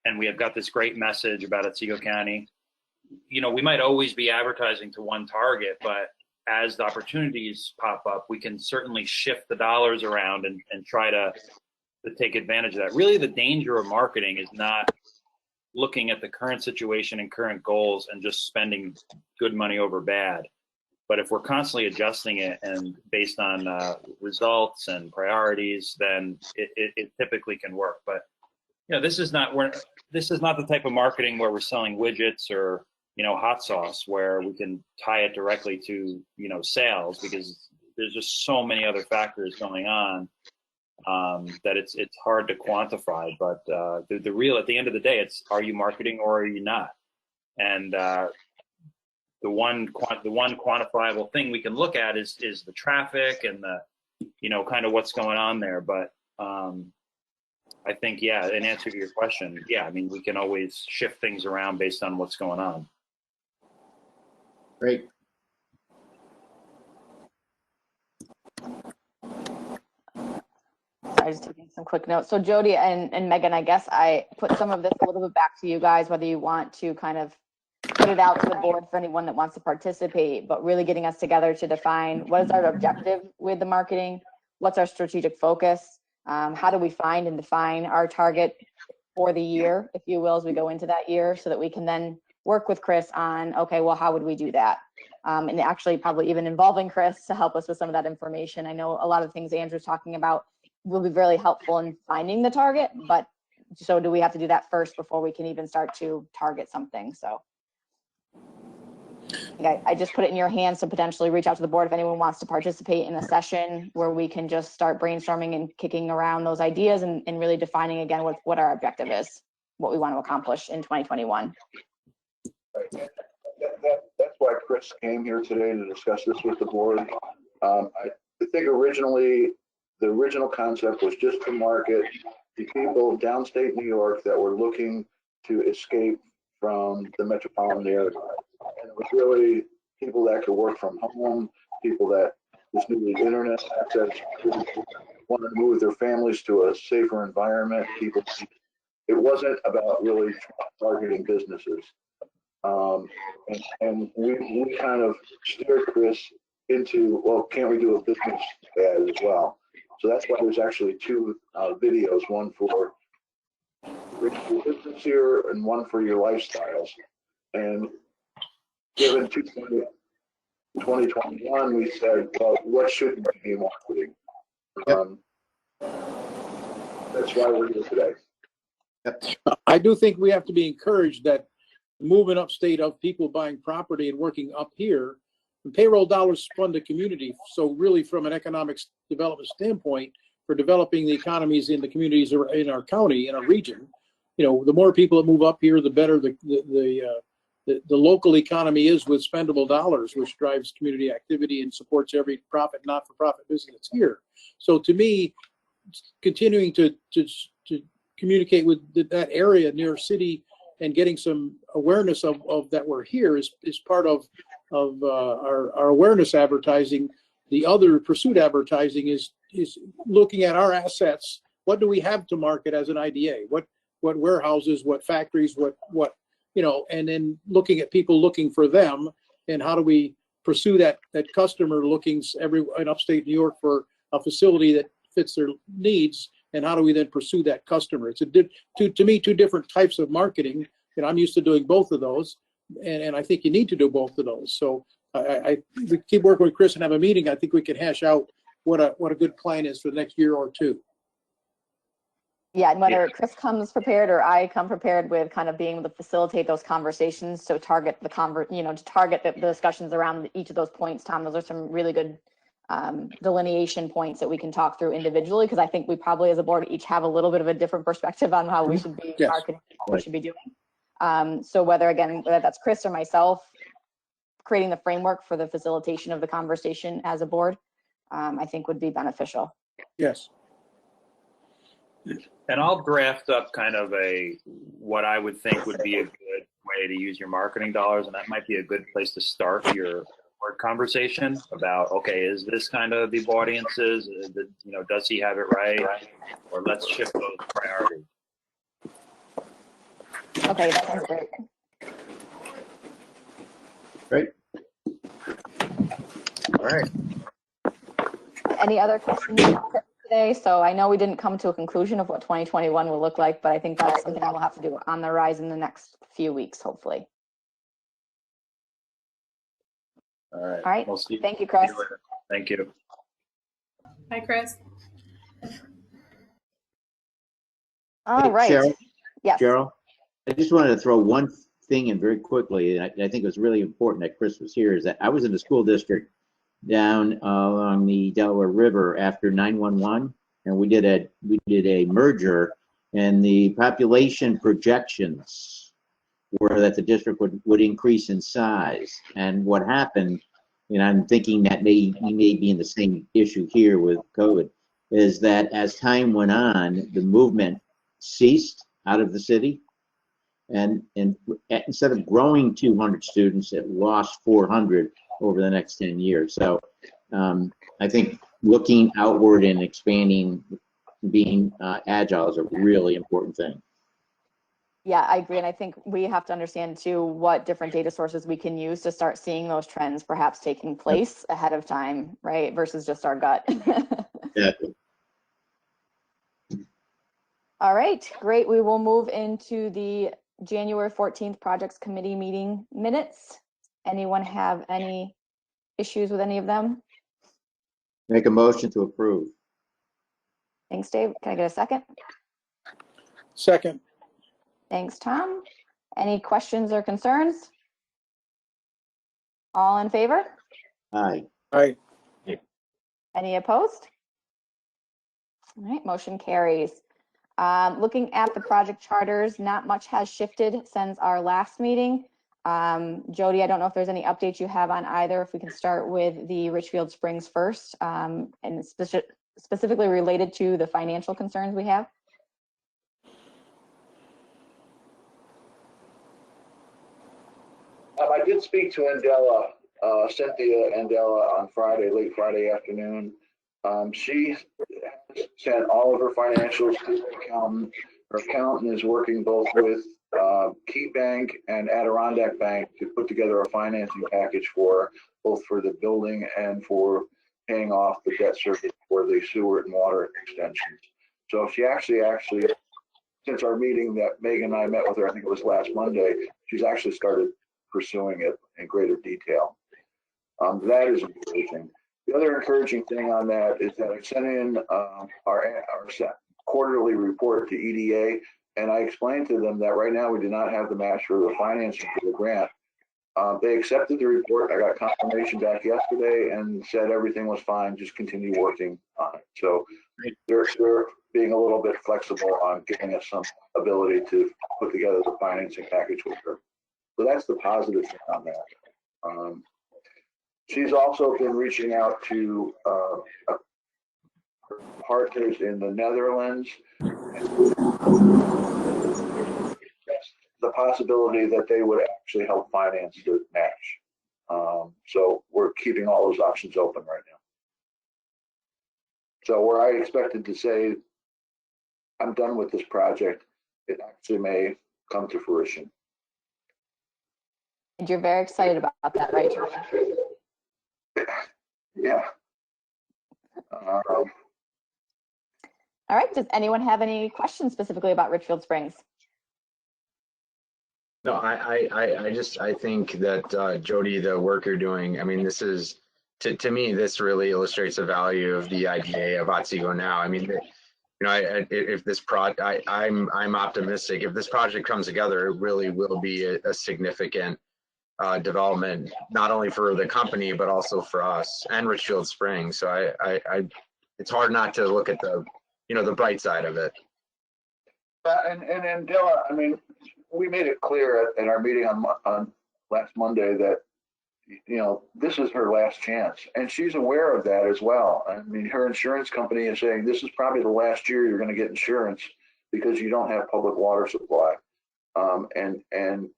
and we have got this great message about Otsego County. You know, we might always be advertising to one target, but as the opportunities pop up, we can certainly shift the dollars around and try to take advantage of that. Really, the danger of marketing is not looking at the current situation and current goals and just spending good money over bad. But if we're constantly adjusting it and based on results and priorities, then it typically can work. But you know, this is not the type of marketing where we're selling widgets or, you know, hot sauce where we can tie it directly to, you know, sales, because there's just so many other factors going on that it's hard to quantify. But the real, at the end of the day, it's, are you marketing or are you not? And the one quantifiable thing we can look at is the traffic and the, you know, kind of what's going on there. But I think, yeah, in answer to your question, yeah, I mean, we can always shift things around based on what's going on. Great. I was taking some quick notes. So Jody and Megan, I guess I put some of this a little bit back to you guys, whether you want to kind of put it out to the board for anyone that wants to participate, but really getting us together to define what is our objective with the marketing, what's our strategic focus, how do we find and define our target for the year, if you will, as we go into that year, so that we can then work with Chris on, okay, well, how would we do that? And actually probably even involving Chris to help us with some of that information. I know a lot of things Andrew's talking about will be really helpful in finding the target, but so do we have to do that first before we can even start to target something? So I just put it in your hands to potentially reach out to the board if anyone wants to participate in a session where we can just start brainstorming and kicking around those ideas and really defining again what our objective is, what we want to accomplish in 2021. Right. That's why Chris came here today to discuss this with the board. I think originally, the original concept was just to market the people downstate New York that were looking to escape from the metropolitan area. And it was really people that could work from home, people that just needed internet access, wanted to move their families to a safer environment. People, it wasn't about really targeting businesses. And we kind of steered Chris into, well, can't we do a business ad as well? So that's why there's actually two videos, one for your business here and one for your lifestyles. And given 2021, we said, well, what should we be marketing? That's why we're here today. I do think we have to be encouraged that moving upstate of people buying property and working up here, and payroll dollars fund the community. So really from an economic development standpoint, for developing the economies in the communities in our county, in our region, you know, the more people that move up here, the better the the local economy is with spendable dollars, which drives community activity and supports every not-for-profit business that's here. So to me, continuing to communicate with that area near city and getting some awareness of that we're here is part of our awareness advertising. The other pursuit advertising is looking at our assets. What do we have to market as an IDA? What warehouses, what factories, what and then looking at people looking for them, and how do we pursue that customer looking in upstate New York for a facility that fits their needs, and how do we then pursue that customer? It's to me two different types of marketing, and I'm used to doing both of those, and I think you need to do both of those. So we keep working with Chris and have a meeting. I think we can hash out what a good plan is for the next year or two. Yeah, and whether Chris comes prepared or I come prepared with kind of being able to facilitate those conversations, so target the target the discussions around each of those points. Tom, those are some really good delineation points that we can talk through individually, because I think we probably as a board each have a little bit of a different perspective on how we should be marketing, what we should be doing. So whether that's Chris or myself, creating the framework for the facilitation of the conversation as a board, I think would be beneficial. Yes. And I'll draft up kind of what I would think would be a good way to use your marketing dollars, and that might be a good place to start your board conversation about, okay, is this kind of the audiences? Does he have it right? Or let's shift those priorities. Okay, that sounds great. Great. All right. Any other questions today? So I know we didn't come to a conclusion of what 2021 will look like, but I think that's something we'll have to do on the rise in the next few weeks, hopefully. All right. All right. We'll see. Thank you, Chris. Thank you. Hi, Chris. All right. Cheryl, Yes. Cheryl, I just wanted to throw one thing in very quickly, and I think it was really important that Chris was here, is that I was in the school district down along the Delaware River after 9/11, and we did a merger, and the population projections were that the district would increase in size. And what happened, and I'm thinking that we may be in the same issue here with COVID, is that as time went on, the movement ceased out of the city, and instead of growing 200 students, it lost 400 over the next 10 years. So I think looking outward and expanding, being agile is a really important thing. Yeah, I agree. And I think we have to understand too what different data sources we can use to start seeing those trends perhaps taking place ahead of time, right? Versus just our gut. Exactly. All right, great. We will move into the January 14th Projects Committee meeting minutes. Anyone have any issues with any of them? Make a motion to approve. Thanks, Dave. Can I get a second? Second. Thanks, Tom. Any questions or concerns? All in favor? Aye. Aye. Any opposed? All right, motion carries. Looking at the project charters, not much has shifted since our last meeting. Jody, I don't know if there's any updates you have on either. If we can start with the Richfield Springs first, and specifically related to the financial concerns we have. I did speak to Andela, Cynthia Andela, on Friday, late Friday afternoon. She sent all of her financials to the accountant. Her accountant is working both with Key Bank and Adirondack Bank to put together a financing package for both for the building and for paying off the debt service for the sewer and water extensions. So she actually, since our meeting that Megan and I met with her, I think it was last Monday, she's actually started pursuing it in greater detail. That is encouraging. The other encouraging thing on that is that I sent in our quarterly report to EDA, and I explained to them that right now we do not have the match for the financing for the grant. They accepted the report. I got confirmation back yesterday and said everything was fine, just continue working on it. So they're being a little bit flexible on giving us some ability to put together the financing package with her. So that's the positive thing on that. She's also been reaching out to partners in the Netherlands. The possibility that they would actually help finance the match. So we're keeping all those options open right now. So where I expected to say, I'm done with this project, it actually may come to fruition. And you're very excited about that, right, Jody? Yeah. All right, does anyone have any questions specifically about Richfield Springs? No, I think that Jody, the work you're doing, I mean, this is, to me, this really illustrates the value of the idea of Otsego Now. I mean, you know, if this I'm optimistic. If this project comes together, it really will be a significant development, not only for the company but also for us and Richfield Springs. So it's hard not to look at the, you know, the bright side of it. And Dilla, I mean, we made it clear at our meeting on last Monday that, you know, this is her last chance, and she's aware of that as well. I mean, her insurance company is saying this is probably the last year you're going to get insurance because you don't have public water supply, and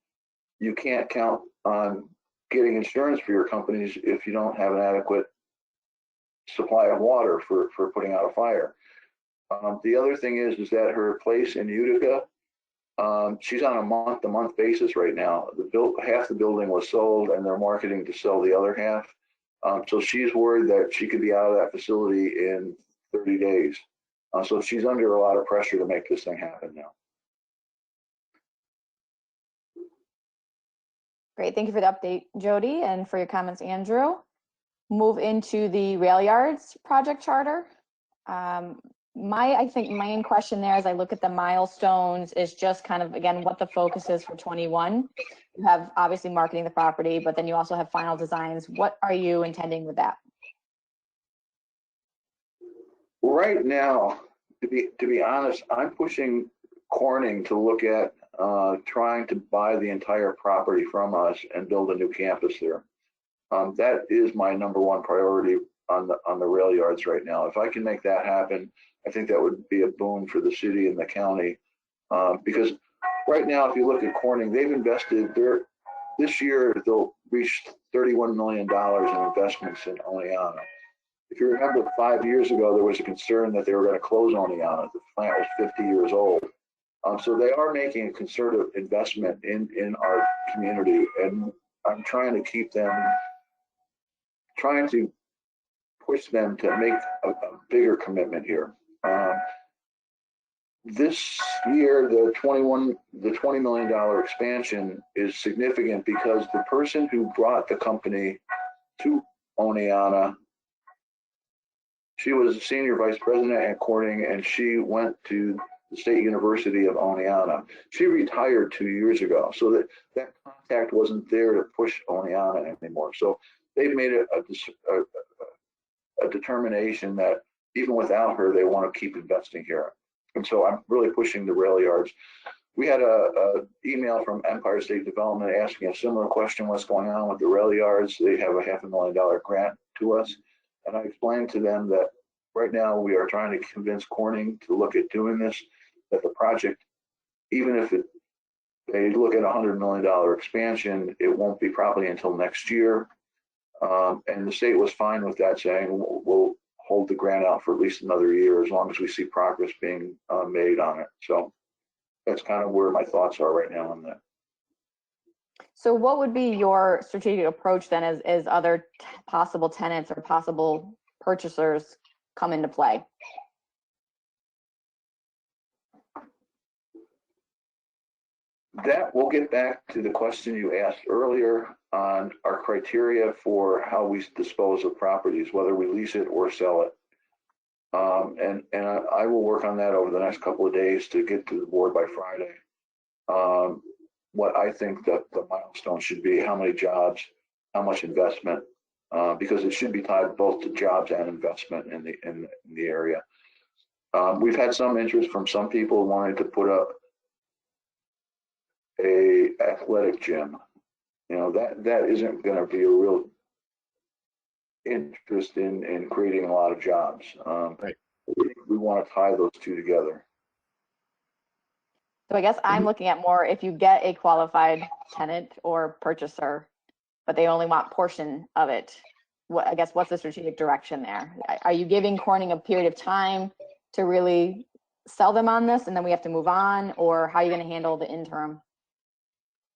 you can't count on getting insurance for your companies if you don't have an adequate supply of water for putting out a fire. The other thing is that her place in Utica, she's on a month-to-month basis right now. Half the building was sold, and they're marketing to sell the other half. So she's worried that she could be out of that facility in 30 days. So she's under a lot of pressure to make this thing happen now. Great, thank you for the update, Jody, and for your comments, Andrew. Move into the rail yards project charter. I think main question there as I look at the milestones is just kind of, again, what the focus is for 21. You have obviously marketing the property, but then you also have final designs. What are you intending with that? Right now, to be honest, I'm pushing Corning to look at trying to buy the entire property from us and build a new campus there. That is my #1 priority on the rail yards right now. If I can make that happen, I think that would be a boon for the city and the county. Because right now, if you look at Corning, they've invested this year, they'll reach $31 million in investments in Oneonta. If you remember 5 years ago, there was a concern that they were going to close Oneonta. The plant was 50 years old. So they are making a concerted investment in our community, and I'm trying to keep them, trying to push them to make a bigger commitment here. This year, the $20 million expansion is significant because the person who brought the company to Oneonta, she was a senior vice president at Corning, and she went to the State University of Oneonta. She retired 2 years ago, so that contact wasn't there to push Oneonta anymore. So they've made a determination that even without her, they want to keep investing here. And so I'm really pushing the rail yards. We had a email from Empire State Development asking a similar question, what's going on with the rail yards? They have a $500,000 grant to us. And I explained to them that right now we are trying to convince Corning to look at doing this, that the project, even if they look at a $100 million expansion, it won't be probably until next year. And the state was fine with that, saying we'll hold the grant out for at least another year as long as we see progress being made on it. So that's kind of where my thoughts are right now on that. So what would be your strategic approach then as other possible tenants or possible purchasers come into play? That we'll get back to the question you asked earlier on our criteria for how we dispose of properties, whether we lease it or sell it. And I will work on that over the next couple of days to get to the board by Friday. What I think that the milestone should be, how many jobs, how much investment, because it should be tied both to jobs and investment in the area. We've had some interest from some people wanting to put up a athletic gym. that isn't going to be a real interest in creating a lot of jobs. Right. We want to tie those two together. So I guess I'm looking at more if you get a qualified tenant or purchaser, but they only want portion of it. I guess what's the strategic direction there? Are you giving Corning a period of time to really sell them on this and then we have to move on, or how are you going to handle the interim?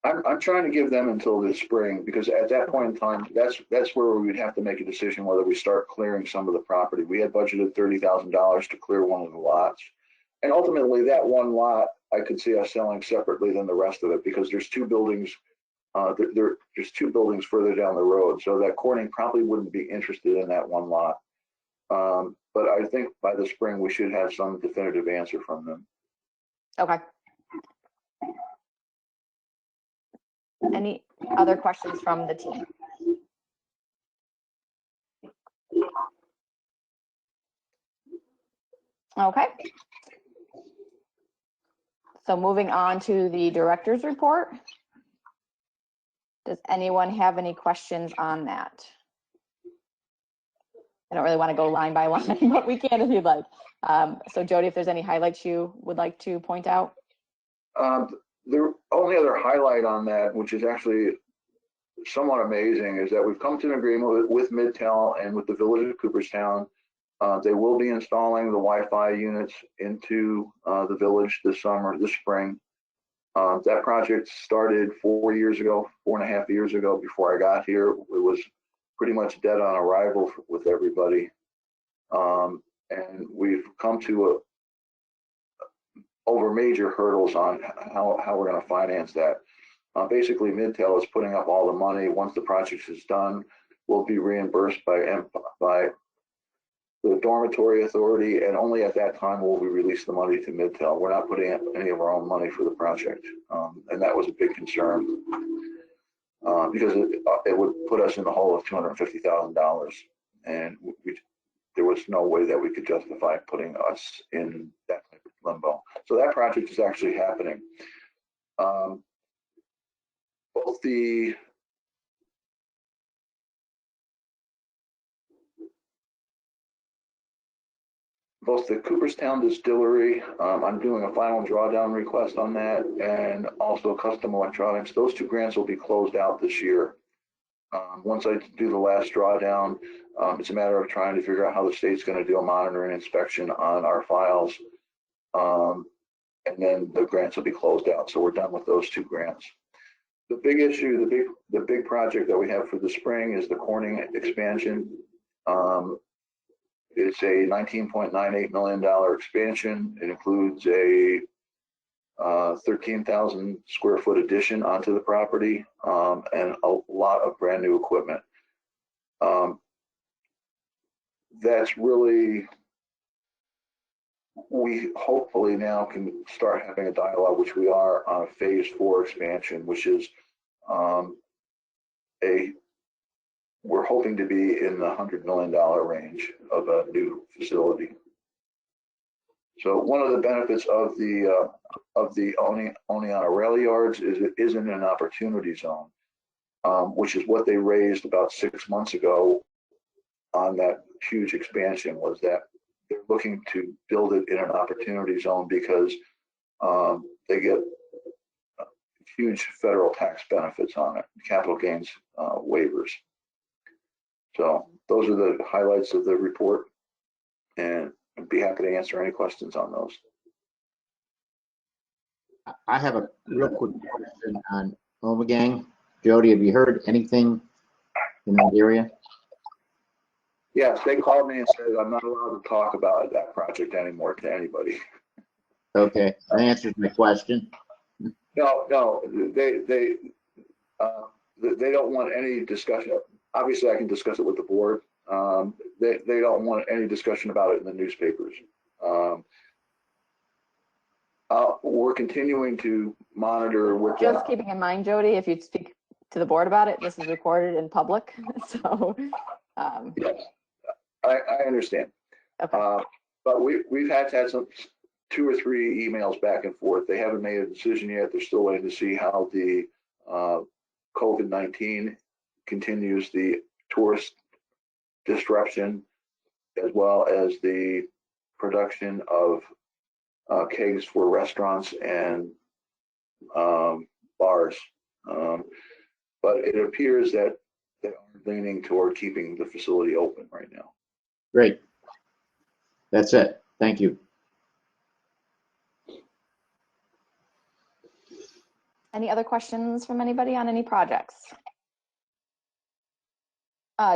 I'm trying to give them until this spring, because at that point in time, that's where we'd have to make a decision whether we start clearing some of the property. We had budgeted $30,000 to clear one of the lots. And ultimately that one lot, I could see us selling separately than the rest of it, because there's two buildings, there's two buildings further down the road. So that Corning probably wouldn't be interested in that one lot. But I think by the spring, we should have some definitive answer from them. Okay. Any other questions from the team? Okay. So moving on to the director's report. Does anyone have any questions on that? I don't really want to go line by line, but we can if you'd like. So Jody, if there's any highlights you would like to point out? The only other highlight on that, which is actually somewhat amazing, is that we've come to an agreement with Midtel and with the Village of Cooperstown. They will be installing the Wi-Fi units into the village this spring. That project started 4 years ago, 4.5 years ago, before I got here. It was pretty much dead on arrival with everybody. And we've come to over major hurdles on how we're going to finance that. Basically, Midtel is putting up all the money. Once the project is done, we'll be reimbursed by the dormitory authority, and only at that time will we release the money to Midtel. We're not putting any of our own money for the project, and that was a big concern because it would put us in the hole of $250,000, and there was no way that we could justify putting us in that type of limbo. So that project is actually happening. Both the Cooperstown Distillery, I'm doing a final drawdown request on that, and also Custom Electronics. Those two grants will be closed out this year. Once I do the last drawdown, it's a matter of trying to figure out how the state's going to do a monitoring inspection on our files. And then the grants will be closed out. So we're done with those two grants. The big issue, the big project that we have for the spring is the Corning expansion. It's a $19.98 million expansion. It includes a 13,000 square foot addition onto the property and a lot of brand new equipment. That's really, we hopefully now can start having a dialogue, which we are, on a phase 4 expansion, which is we're hoping to be in the $100 million range of a new facility. So one of the benefits of the Oneonta rail yards is it isn't an opportunity zone, which is what they raised about 6 months ago on that huge expansion, was that they're looking to build it in an opportunity zone because they get huge federal tax benefits on it, capital gains waivers. So those are the highlights of the report, and I'd be happy to answer any questions on those. I have a real quick question on Omegang. Jody, have you heard anything in that area? Yes, they called me and said I'm not allowed to talk about that project anymore to anybody. Okay, that answers my question. No, they don't want any discussion. Obviously, I can discuss it with the board. They don't want any discussion about it in the newspapers. We're continuing to monitor with Just keeping in mind, Jody, if you speak to the board about it, this is recorded in public. So yes, I understand. Okay. But we've had some 2 or 3 emails back and forth. They haven't made a decision yet. They're still waiting to see how the COVID-19 continues the tourist disruption, as well as the production of kegs for restaurants and bars. But it appears that they are leaning toward keeping the facility open right now. Great. That's it. Thank you. Any other questions from anybody on any projects?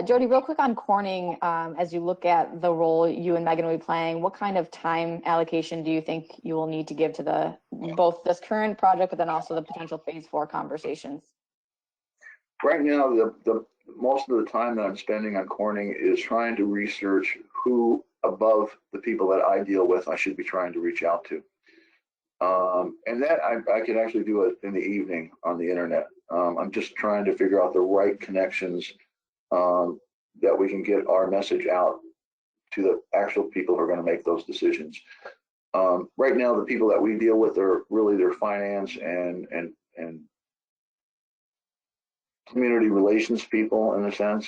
Jody, real quick on Corning, as you look at the role you and Megan will be playing, what kind of time allocation do you think you will need to give to both this current project, but then also the potential phase 4 conversations? Right now, the most of the time that I'm spending on Corning is trying to research who above the people that I deal with I should be trying to reach out to. And that I can actually do it in the evening on the internet. I'm just trying to figure out the right connections that we can get our message out to the actual people who are going to make those decisions. Right now, the people that we deal with are really their finance and community relations people, in a sense.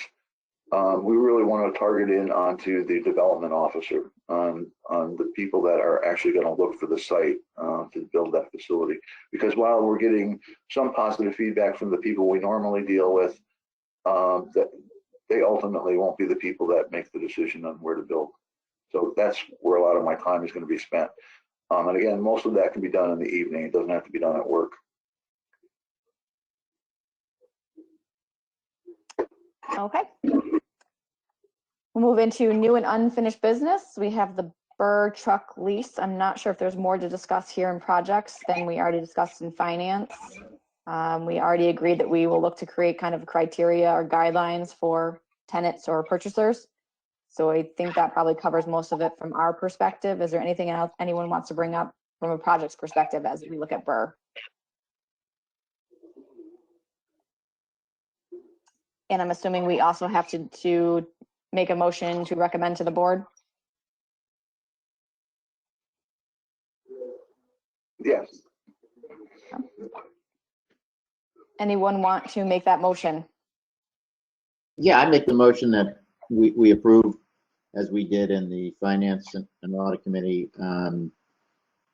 We really want to target in onto the development officer, on the people that are actually going to look for the site to build that facility. Because while we're getting some positive feedback from the people we normally deal with, that they ultimately won't be the people that make the decision on where to build. So that's where a lot of my time is going to be spent. And again, most of that can be done in the evening. It doesn't have to be done at work. Okay. We'll move into new and unfinished business. We have the Burr truck lease. I'm not sure if there's more to discuss here in projects than we already discussed in finance. We already agreed that we will look to create kind of criteria or guidelines for tenants or purchasers. So I think that probably covers most of it from our perspective. Is there anything else anyone wants to bring up from a project's perspective as we look at Burr? And I'm assuming we also have to make a motion to recommend to the board. Yes. Anyone want to make that motion? Yeah, I make the motion that we approve, as we did in the Finance and Audit Committee,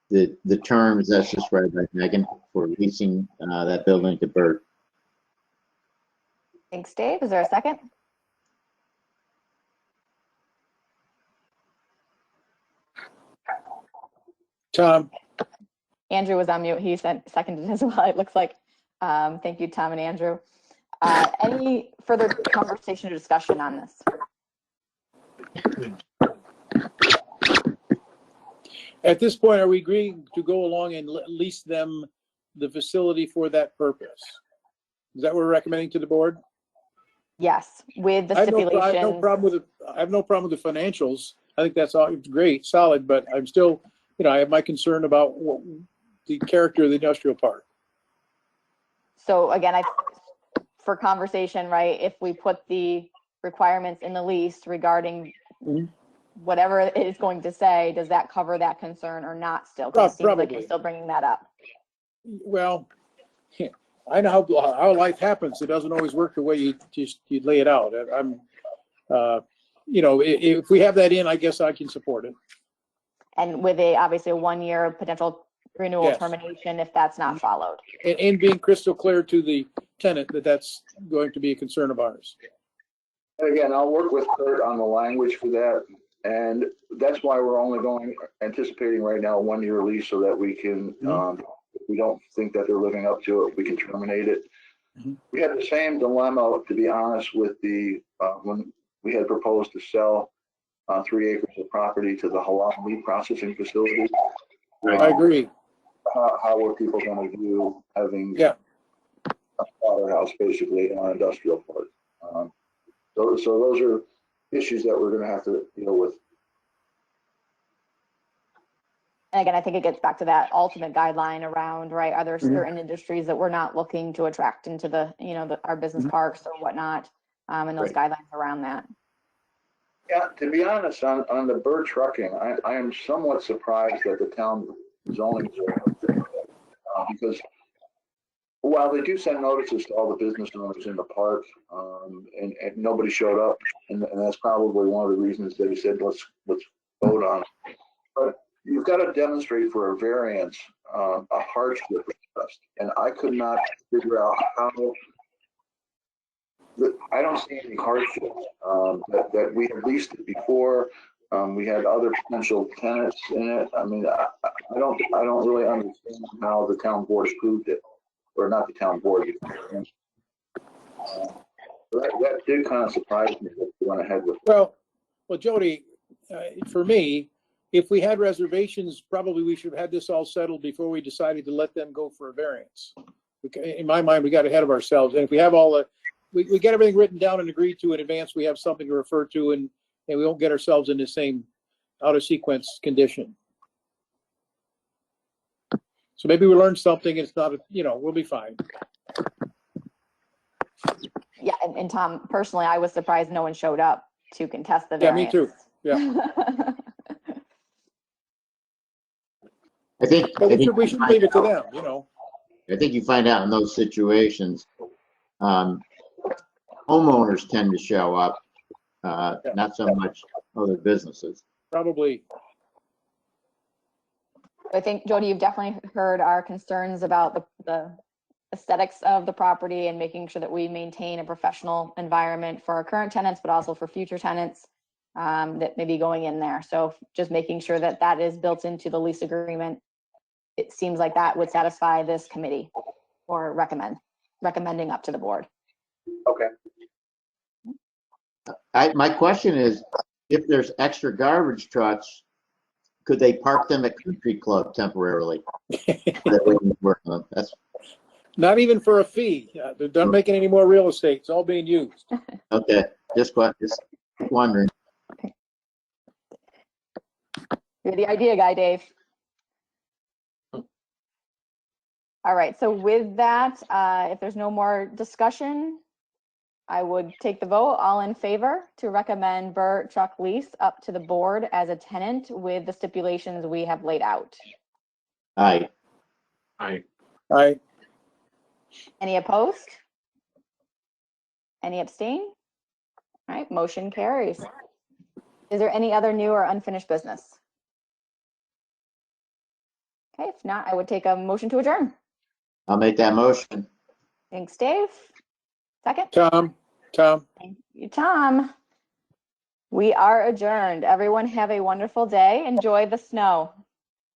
the terms that's described by Megan for leasing that building to Burr. Thanks, Dave. Is there a second? Tom, Andrew was on mute. He seconded as well, it looks like. Thank you, Tom and Andrew. Any further conversation or discussion on this? at this point, are we agreeing to go along and lease them the facility for that purpose? Is that what we're recommending to the board? Yes, with the I have no stipulation. problem with it. I have no problem with the financials. I think that's all great, solid, but I'm still, I have my concern about the character of the industrial park. So again, for conversation, right, if we put the requirements in the lease regarding whatever it is going to say, does that cover that concern or not still? Because it seems like you're still bringing that up. Well, I know how life happens. It doesn't always work the way you lay it out. If we have that in, I guess I can support it. And with obviously a 1 year potential renewal termination if that's not followed. And being crystal clear to the tenant that that's going to be a concern of ours. And again, I'll work with Kurt on the language for that. And that's why we're only anticipating right now a 1 year lease so that we can, if we don't think that they're living up to it, we can terminate it. We had the same dilemma, to be honest, with when we had proposed to sell 3 acres of property to the halal meat processing facility. I agree. How were people going to view having a slaughterhouse basically in our industrial park? So those are issues that we're going to have to deal with. And again, I think it gets back to that ultimate guideline around, right? Are there certain industries that we're not looking to attract into our business parks or whatnot, and those guidelines around that? Yeah, to be honest, on the bird trucking, I am somewhat surprised at the town zoning because while they do send notices to all the business owners in the park, and nobody showed up, and that's probably one of the reasons that he said, let's vote on it. But you've got to demonstrate for a variance, a hardship request, and I could not figure out how. I don't see any hardship, that we had leased it before. We had other potential tenants in it. I mean, I don't really understand how the town board approved it, or not the town board. That did kind of surprise me that they went ahead with it. Well, Jody, for me, if we had reservations, probably we should have had this all settled before we decided to let them go for a variance. In my mind, we got ahead of ourselves. And if we have all the, we get everything written down and agreed to in advance, we have something to refer to, and we won't get ourselves in the same out of sequence condition. So maybe we learned something. It's not, we'll be fine. Yeah, and Tom, personally, I was surprised no one showed up to contest the Yeah, variance. me too. Yeah. But we should leave it to them, I think you find out in those situations, homeowners tend to show up, not so much other businesses. Probably. I think, Jody, you've definitely heard our concerns about the aesthetics of the property and making sure that we maintain a professional environment for our current tenants, but also for future tenants that may be going in there. So just making sure that that is built into the lease agreement. It seems like that would satisfy this committee, or recommending up to the board. Okay. My question is, if there's extra garbage trucks, could they park them at Country Club temporarily? That we can work on. That's Not even for a fee. They're not making any more real estate. It's all being used. okay. Just wondering. You're the idea guy, Dave. All right, so with that, if there's no more discussion, I would take the vote. All in favor to recommend Burt Truck Lease up to the board as a tenant with the stipulations we have laid out. Aye. Aye. Any opposed? Any abstain? All right, motion carries. Is there any other new or unfinished business? Okay, if not, I would take a motion to adjourn. I'll make that motion. Thanks, Dave. Second? Tom. Thank you, Tom. We are adjourned. Everyone have a wonderful day. Enjoy the snow.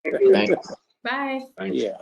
Thanks. Bye. Thanks. Yeah.